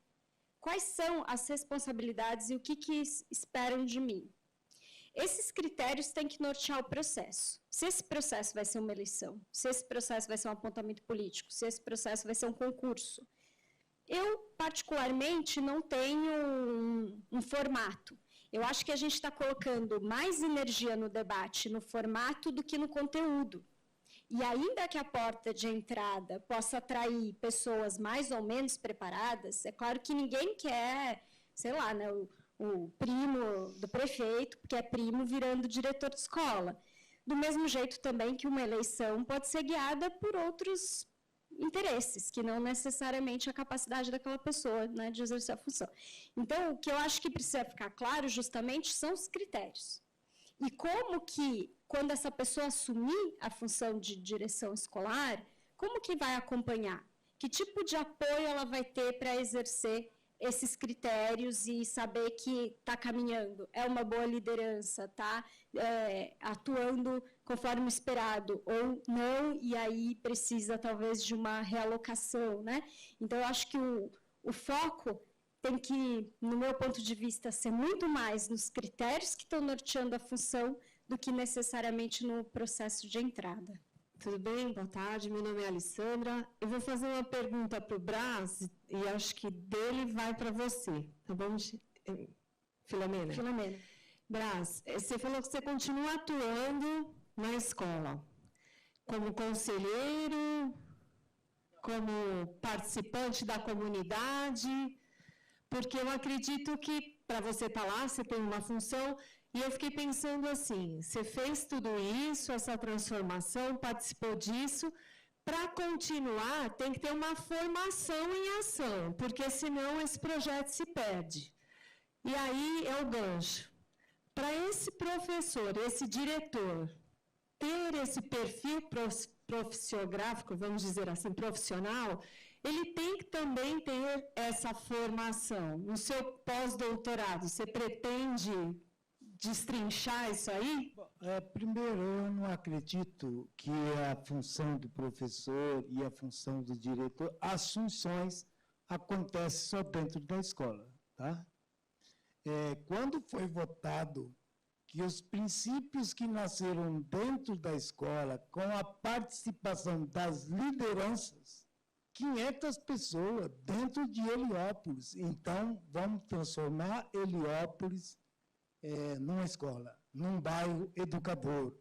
quais são as responsabilidades e o que esperam de mim? Esses critérios têm que nortear o processo. Se esse processo vai ser uma eleição, se esse processo vai ser um apontamento político, se esse processo vai ser um concurso. Eu, particularmente, não tenho um formato. Eu acho que a gente está colocando mais energia no debate, no formato, do que no conteúdo. E ainda que a porta de entrada possa atrair pessoas mais ou menos preparadas, é claro que ninguém quer, sei lá, né, o primo do prefeito, porque é primo virando diretor de escola. Do mesmo jeito também que uma eleição pode ser guiada por outros interesses, que não necessariamente a capacidade daquela pessoa, né, de exercer a função. Então, o que eu acho que precisa ficar claro justamente são os critérios. E como que, quando essa pessoa assumir a função de direção escolar, como que vai acompanhar? Que tipo de apoio ela vai ter para exercer esses critérios e saber que está caminhando? É uma boa liderança, está atuando conforme esperado ou não, e aí precisa talvez de uma realocação, né? Então, eu acho que o foco tem que, no meu ponto de vista, ser muito mais nos critérios que estão norteando a função do que necessariamente no processo de entrada. Tudo bem? Boa tarde, meu nome é Alessandra. Eu vou fazer uma pergunta para o Brás e acho que dele vai para você, tá bom? Filomena? Filomena. Brás, você falou que você continua atuando na escola, como conselheiro, como participante da comunidade, porque eu acredito que para você estar lá, você tem uma função, e eu fiquei pensando assim, você fez tudo isso, essa transformação, participou disso, para continuar tem que ter uma formação em ação, porque senão esse projeto se perde. E aí é o gancho. Para esse professor, esse diretor, ter esse perfil profissiográfico, vamos dizer assim, profissional, ele tem que também ter essa formação. No seu pós-doutorado, você pretende destrinchar isso aí? Primeiro, eu não acredito que a função do professor e a função do diretor, as funções acontecem só dentro da escola, tá? Quando foi votado que os princípios que nasceram dentro da escola, com a participação das lideranças, 500 pessoas dentro de Heliópolis. Então, vamos transformar Heliópolis numa escola, num bairro educador.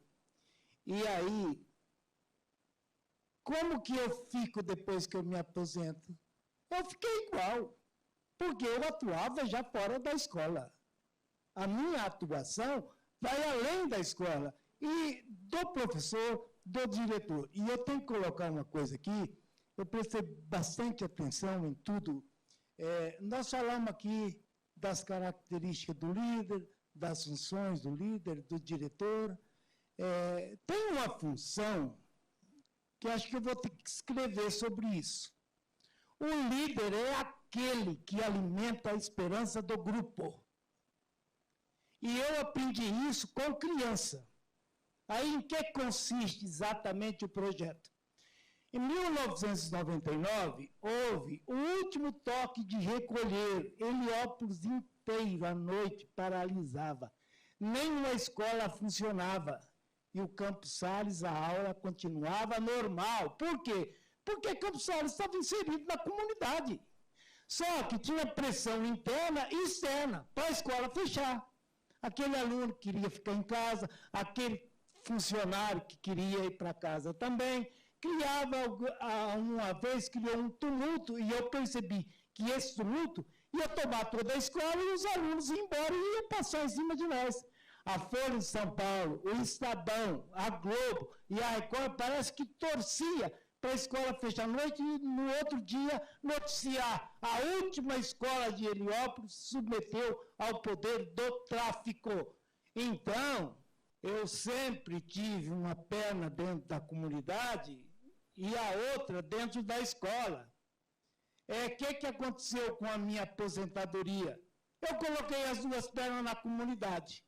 E aí, como que eu fico depois que eu me aposento? Eu fiquei igual, porque eu atuava já fora da escola. A minha atuação vai além da escola, e do professor, do diretor. E eu tenho que colocar uma coisa aqui, eu prestei bastante atenção em tudo. Nós falamos aqui das características do líder, das funções do líder, do diretor. Tem uma função que acho que eu vou ter que escrever sobre isso. O líder é aquele que alimenta a esperança do grupo. E eu aprendi isso com criança. Aí, em que consiste exatamente o projeto? Em 1999, houve o último toque de recolher. Heliópolis inteiro, à noite, paralisava. Nenhuma escola funcionava. E o Campos Sales, a aula continuava normal. Por quê? Porque Campos Sales estava inserido na comunidade. Só que tinha pressão interna e externa para a escola fechar. Aquele aluno que queria ficar em casa, aquele funcionário que queria ir para casa também, uma vez criou um tumulto, e eu percebi que esse tumulto ia tomar toda a escola e os alunos iam embora e iam passar em cima de nós. A Folha de São Paulo, o Estadão, a Globo e a Record parece que torcia para a escola fechar a noite e no outro dia noticiar a última escola de Heliópolis se submeteu ao poder do tráfico. Então, eu sempre tive uma perna dentro da comunidade e a outra dentro da escola. O que aconteceu com a minha aposentadoria? Eu coloquei as duas pernas na comunidade.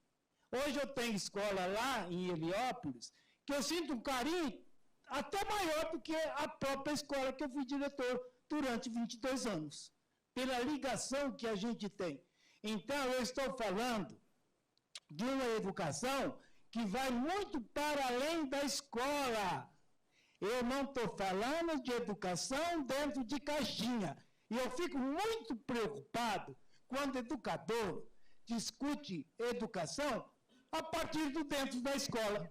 Hoje eu tenho escola lá em Heliópolis que eu sinto um carinho até maior do que a própria escola que eu fui diretor durante 22 anos, pela ligação que a gente tem. Então, eu estou falando de uma educação que vai muito para além da escola. Eu não estou falando de educação dentro de caixinha. E eu fico muito preocupado quando o educador discute educação a partir do dentro da escola.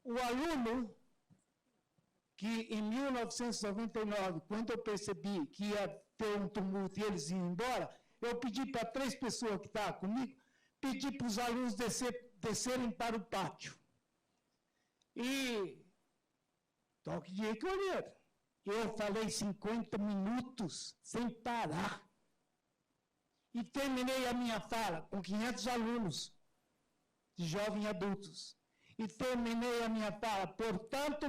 O aluno que em 1999, quando eu percebi que ia ter um tumulto e eles iam embora, eu pedi para 3 pessoas que estavam comigo, pedi para os alunos descerem para o pátio. E toque de recolher. Eu falei 50 minutos sem parar. E terminei a minha fala com 500 alunos, de jovens adultos. E terminei a minha fala, portanto,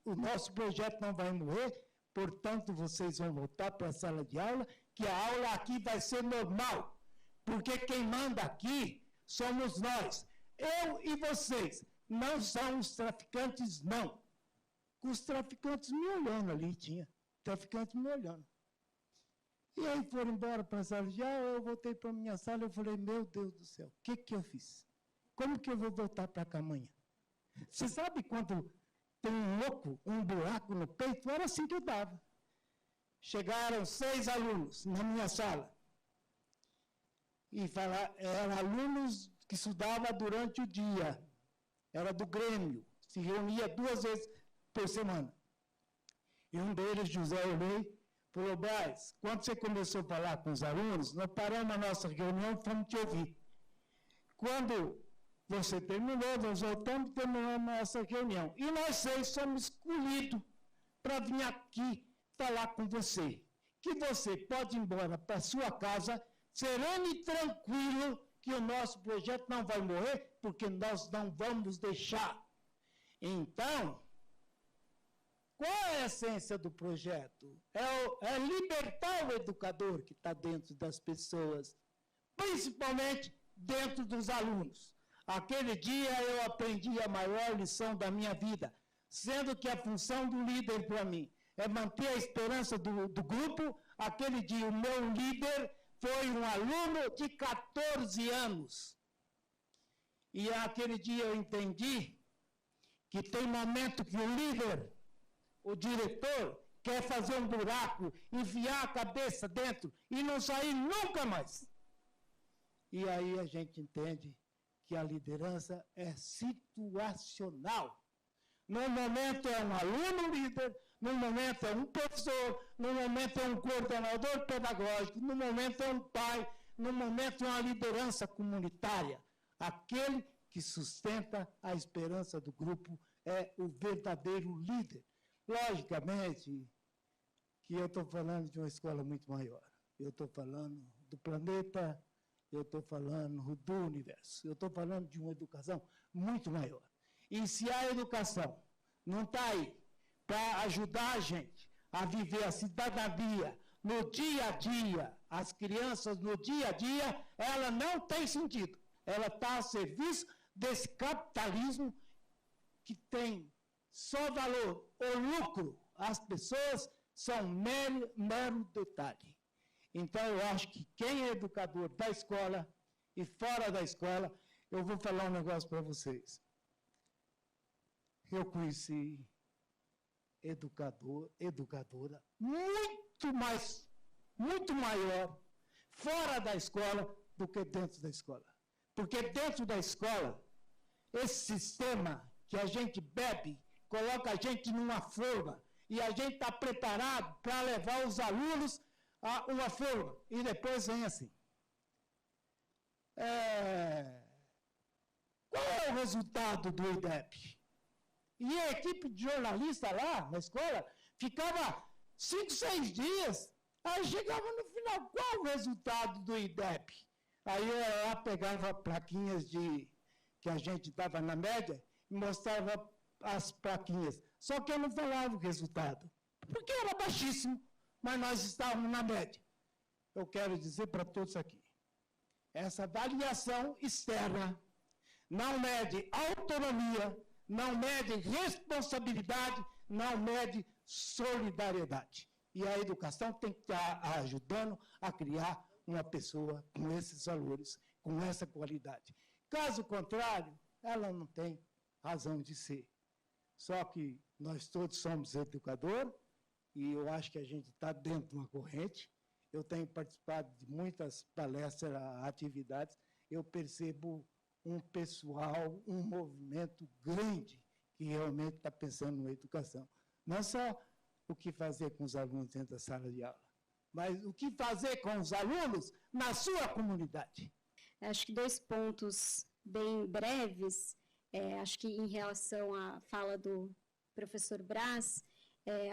o nosso projeto não vai morrer, portanto, vocês vão voltar para a sala de aula, que a aula aqui vai ser normal. Porque quem manda aqui somos nós. Eu e vocês. Não são os traficantes, não. Os traficantes me olhando ali, tinha. Traficantes me olhando. E aí foram embora para a sala de aula, eu voltei para a minha sala, eu falei, meu Deus do céu, o que eu fiz? Como que eu vou voltar para cá amanhã? Você sabe quando tem um louco, um buraco no peito? Era assim que eu dava. Chegaram 6 alunos na minha sala. E eram alunos que estudavam durante o dia. Era do Grêmio. Se reunia 2 vezes por semana. E um deles, José Olei, falou, Braz, quando você começou a falar com os alunos, nós paramos a nossa reunião e fomos te ouvir. Quando você terminou, nós voltamos e terminamos a nossa reunião. E nós 6 somos escolhidos para vir aqui falar com você. Que você pode ir embora para sua casa, sereno e tranquilo, que o nosso projeto não vai morrer, porque nós não vamos deixar. Então, qual é a essência do projeto? É libertar o educador que está dentro das pessoas, principalmente dentro dos alunos. Aquele dia eu aprendi a maior lição da minha vida, sendo que a função do líder para mim é manter a esperança do grupo. Aquele dia o meu líder foi um aluno de 14 anos. E aquele dia eu entendi que tem momento que o líder, o diretor, quer fazer um buraco, enfiar a cabeça dentro e não sair nunca mais. E aí a gente entende que a liderança é situacional. No momento é um aluno líder, no momento é um professor, no momento é um coordenador pedagógico, no momento é um pai, no momento é uma liderança comunitária. Aquele que sustenta a esperança do grupo é o verdadeiro líder. Logicamente que eu estou falando de uma escola muito maior. Eu estou falando do planeta eu estou falando do universo. Eu estou falando de uma educação muito maior. E se a educação não está aí para ajudar a gente a viver a cidadania no dia a dia, as crianças no dia a dia, ela não tem sentido. Ela está a serviço desse capitalismo que tem só valor ou lucro. As pessoas são mero detalhe. Então, eu acho que quem é educador da escola e fora da escola, eu vou falar um negócio para vocês. Eu conheci educadora muito maior fora da escola do que dentro da escola. Porque dentro da escola, esse sistema que a gente bebe, coloca a gente numa forma, e a gente está preparado para levar os alunos a uma forma, e depois vem assim. Qual é o resultado do IDEP? E a equipe de jornalista lá na escola ficava 5, 6 dias, aí chegava no final, qual o resultado do IDEP? Aí eu lá pegava plaquinhas que a gente estava na média e mostrava as plaquinhas. Só que eu não falava o resultado, porque era baixíssimo, mas nós estávamos na média. Eu quero dizer para todos aqui, essa avaliação externa não mede autonomia, não mede responsabilidade, não mede solidariedade. E a educação tem que estar ajudando a criar uma pessoa com esses valores, com essa qualidade. Caso contrário, ela não tem razão de ser. Só que nós todos somos educadores, e eu acho que a gente está dentro de uma corrente. Eu tenho participado de muitas palestras, atividades, eu percebo um pessoal, um movimento grande que realmente está pensando na educação. Não só o que fazer com os alunos dentro da sala de aula, mas o que fazer com os alunos na sua comunidade. Acho que 2 pontos bem breves. Acho que em relação à fala do professor Braz,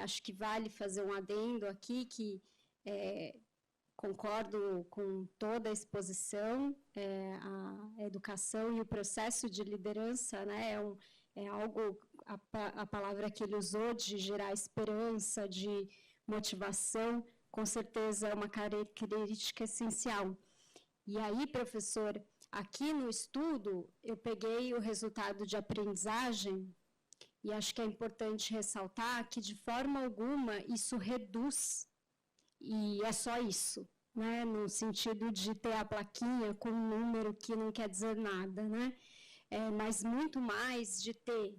acho que vale fazer um adendo aqui, que concordo com toda a exposição, a educação e o processo de liderança, né, é algo, a palavra que ele usou, de gerar esperança, de motivação, com certeza é uma característica essencial. E aí, professor, aqui no estudo, eu peguei o resultado de aprendizagem, e acho que é importante ressaltar que, de forma alguma, isso reduz, e é só isso, né? No sentido de ter a plaquinha com um número que não quer dizer nada, né? Mas muito mais de ter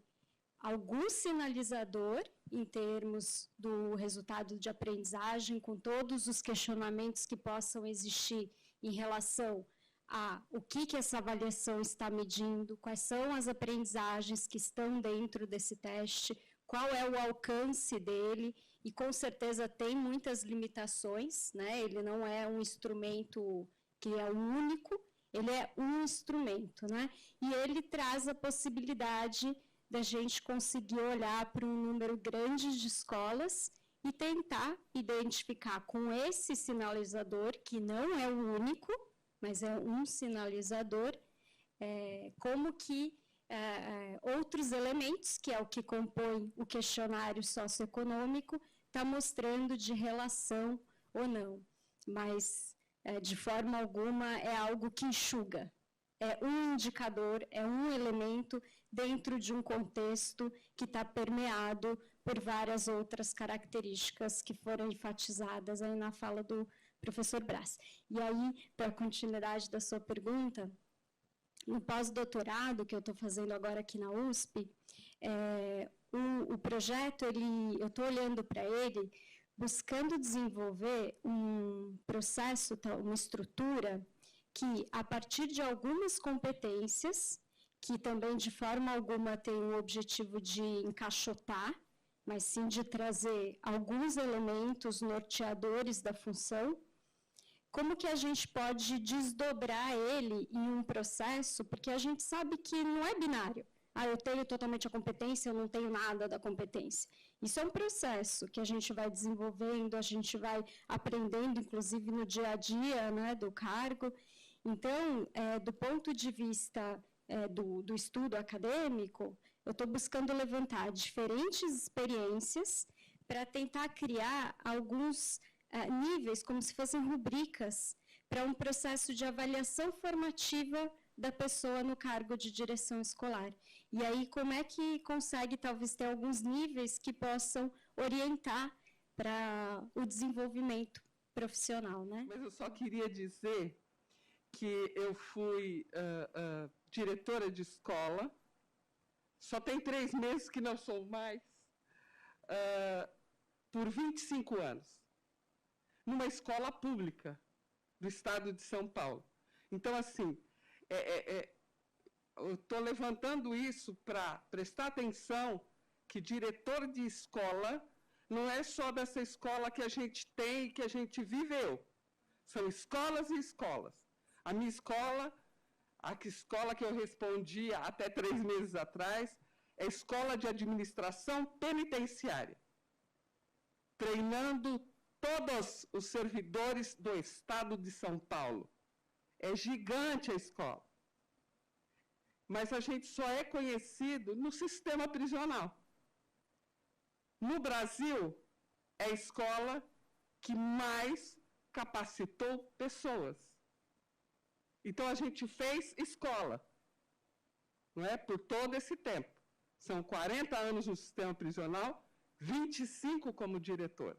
algum sinalizador em termos do resultado de aprendizagem, com todos os questionamentos que possam existir em relação a o que essa avaliação está medindo, quais são as aprendizagens que estão dentro desse teste, qual é o alcance dele, e com certeza tem muitas limitações, né? Ele não é um instrumento que é o único, ele é um instrumento, né? E ele traz a possibilidade da gente conseguir olhar para um número grande de escolas e tentar identificar com esse sinalizador, que não é o único, mas é um sinalizador, como que outros elementos, que é o que compõe o questionário socioeconômico, está mostrando de relação ou não. Mas, de forma alguma, é algo que enxuga. É um indicador, é um elemento dentro de um contexto que está permeado por várias outras características que foram enfatizadas aí na fala do professor Braz. E aí, para a continuidade da sua pergunta, no pós-doutorado que eu estou fazendo agora aqui na USP, o projeto, eu estou olhando para ele, buscando desenvolver um processo, uma estrutura que, a partir de algumas competências, que também de forma alguma tem o objetivo de encaixotar, mas sim de trazer alguns elementos norteadores da função, como que a gente pode desdobrar ele em um processo, porque a gente sabe que não é binário. Eu tenho totalmente a competência, eu não tenho nada da competência. Isso é um processo que a gente vai desenvolvendo, a gente vai aprendendo, inclusive no dia a dia, né, do cargo, Então, do ponto de vista do estudo acadêmico, eu estou buscando levantar diferentes experiências para tentar criar alguns níveis, como se fossem rubricas, para um processo de avaliação formativa da pessoa no cargo de direção escolar. E aí, como é que consegue, talvez, ter alguns níveis que possam orientar para o desenvolvimento profissional, né? Mas eu só queria dizer que eu fui diretora de escola, só tem 3 meses que não sou mais, por 25 anos, numa escola pública do estado de São Paulo. Então, assim, eu estou levantando isso para prestar atenção que diretor de escola não é só dessa escola que a gente tem e que a gente viveu. São escolas e escolas. A minha escola, a escola que eu respondia até 3 meses atrás, é a Escola de Administração Penitenciária, treinando todos os servidores do estado de São Paulo. É gigante a escola. Mas a gente só é conhecido no sistema prisional. No Brasil, é a escola que mais capacitou pessoas. Então, a gente fez escola, não é? Por todo esse tempo. São 40 anos no sistema prisional, 25 como diretor.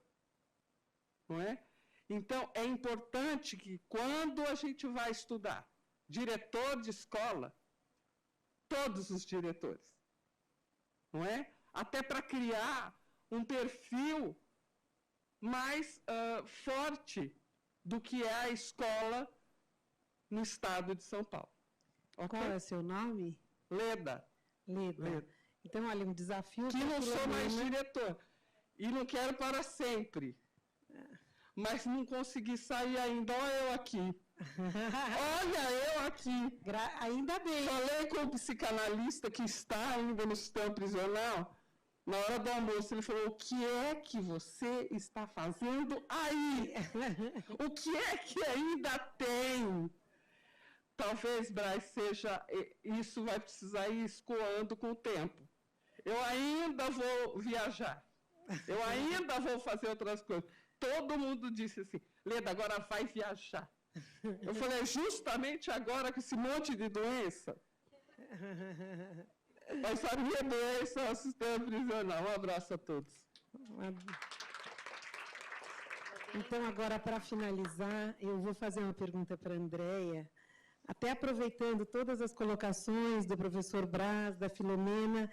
Não é? Então, é importante que, quando a gente vai estudar diretor de escola, todos os diretores, não é? Até para criar um perfil mais forte do que é a escola no estado de São Paulo. Okay? Qual é o seu nome? Leda. Leda. Então, olha, um desafio... Que não sou mais diretor. E não quero para sempre. Mas não consegui sair ainda. Olha eu aqui. Olha eu aqui. Ainda bem. Falei com o psicanalista que está ainda no sistema prisional. Na hora do almoço, ele falou, o que é que você está fazendo aí? O que é que ainda tem? Talvez, Braz, isso vai precisar ir escoando com o tempo. Eu ainda vou viajar. Eu ainda vou fazer outras coisas. Todo mundo disse assim, Leda, agora vai viajar. Eu falei, justamente agora com esse monte de doença. Mas a minha doença é o sistema prisional. Um abraço a todos. Então, agora, para finalizar, eu vou fazer uma pergunta para a Andréia, até aproveitando todas as colocações do professor Braz, da Filomena,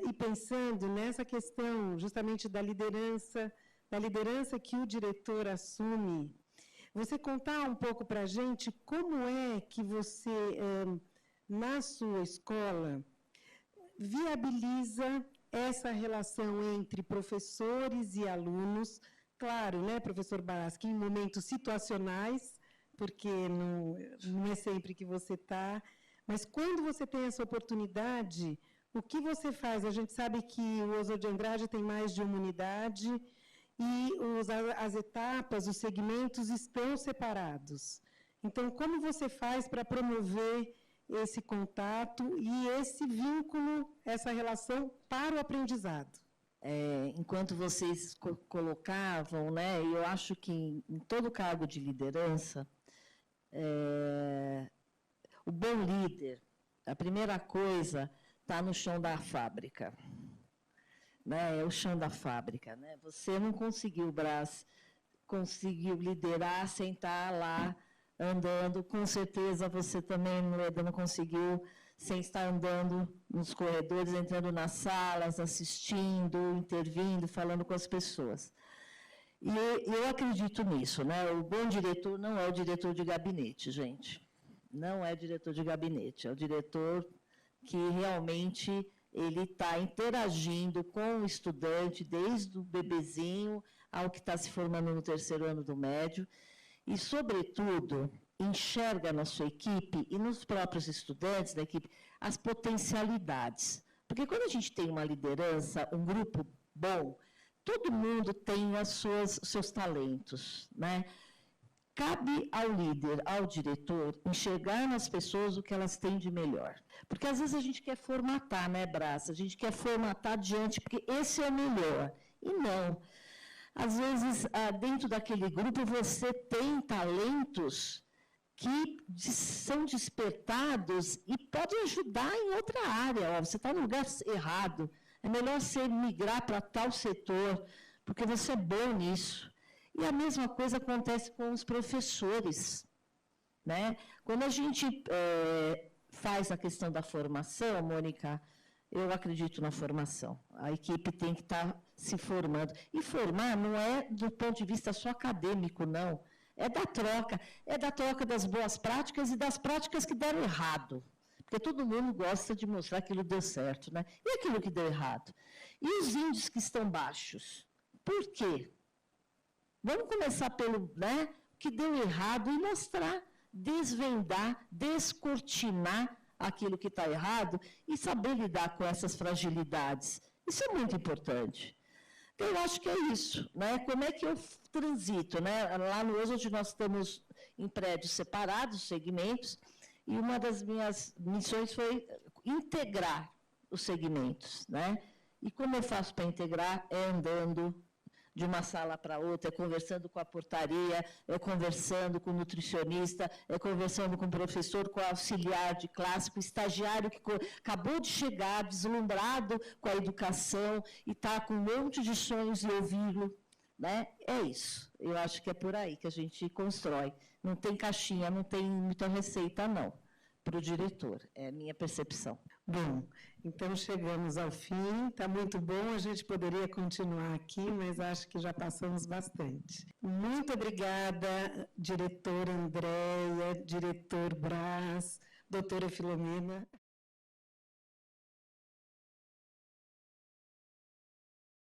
e pensando nessa questão justamente da liderança que o diretor assume. Você contar um pouco para a gente como é que você, na sua escola, viabiliza essa relação entre professores e alunos, claro, né, professor Baraschi, em momentos situacionais, porque não é sempre que você está, mas quando você tem essa oportunidade, o que você faz? A gente sabe que o Oswald de Andrade tem mais de uma unidade e as etapas, os segmentos estão separados. Então, como você faz para promover esse contato e esse vínculo, essa relação para o aprendizado? Enquanto vocês colocavam, né, eu acho que em todo cargo de liderança, o bom líder, a primeira coisa, está no chão da fábrica. Né, é o chão da fábrica. Né? Você não conseguiu, Braz, conseguiu liderar sem estar lá andando, com certeza você também, Leda, não conseguiu sem estar andando nos corredores, entrando nas salas, assistindo, intervindo, falando com as pessoas. E eu acredito nisso, né? O bom diretor não é o diretor de gabinete, gente. Não é diretor de gabinete, é o diretor que realmente ele está interagindo com o estudante, desde o bebezinho ao que está se formando no 3º ano do médio, e, sobretudo, enxerga na sua equipe e nos próprios estudantes da equipe as potencialidades. Porque quando a gente tem uma liderança, um grupo bom, todo mundo tem os seus talentos, né? cabe ao líder, ao diretor, enxergar nas pessoas o que elas têm de melhor. Porque às vezes a gente quer formatar, né, Brás? A gente quer formatar diante, porque esse é o melhor. E não. Às vezes, dentro daquele grupo, você tem talentos que são despertados e podem ajudar em outra área. Ó, você está no lugar errado. É melhor você migrar para tal setor, porque você é bom nisso. E a mesma coisa acontece com os professores, né? Quando a gente faz a questão da formação, Mônica, eu acredito na formação. A equipe tem que estar se formando. E formar não é do ponto de vista só acadêmico, não. É da troca das boas práticas e das práticas que deram errado. Porque todo mundo gosta de mostrar que aquilo deu certo, né? E aquilo que deu errado? E os índices que estão baixos? Por quê? Vamos começar pelo, né, que deu errado e mostrar, desvendar, descortinar aquilo que está errado e saber lidar com essas fragilidades. Isso é muito importante. Então, eu acho que é isso, né? Como é que eu transito, né? Lá no hoje nós estamos em prédios separados, segmentos, e uma das minhas missões foi integrar os segmentos, né? E como eu faço para integrar? É andando de uma sala para outra, é conversando com a portaria, é conversando com o nutricionista, é conversando com o professor, com o auxiliar de classe, com o estagiário que acabou de chegar, deslumbrado com a educação e está com um monte de sonhos e ouvi-lo. Né? É isso. Eu acho que é por aí que a gente constrói. Não tem caixinha, não tem muita receita, não, para o diretor. É a minha percepção. Bom, então chegamos ao fim. Está muito bom, a gente poderia continuar aqui, mas acho que já passamos bastante. Muito obrigada, diretora Andréia, diretor Brás, doutora Filomena.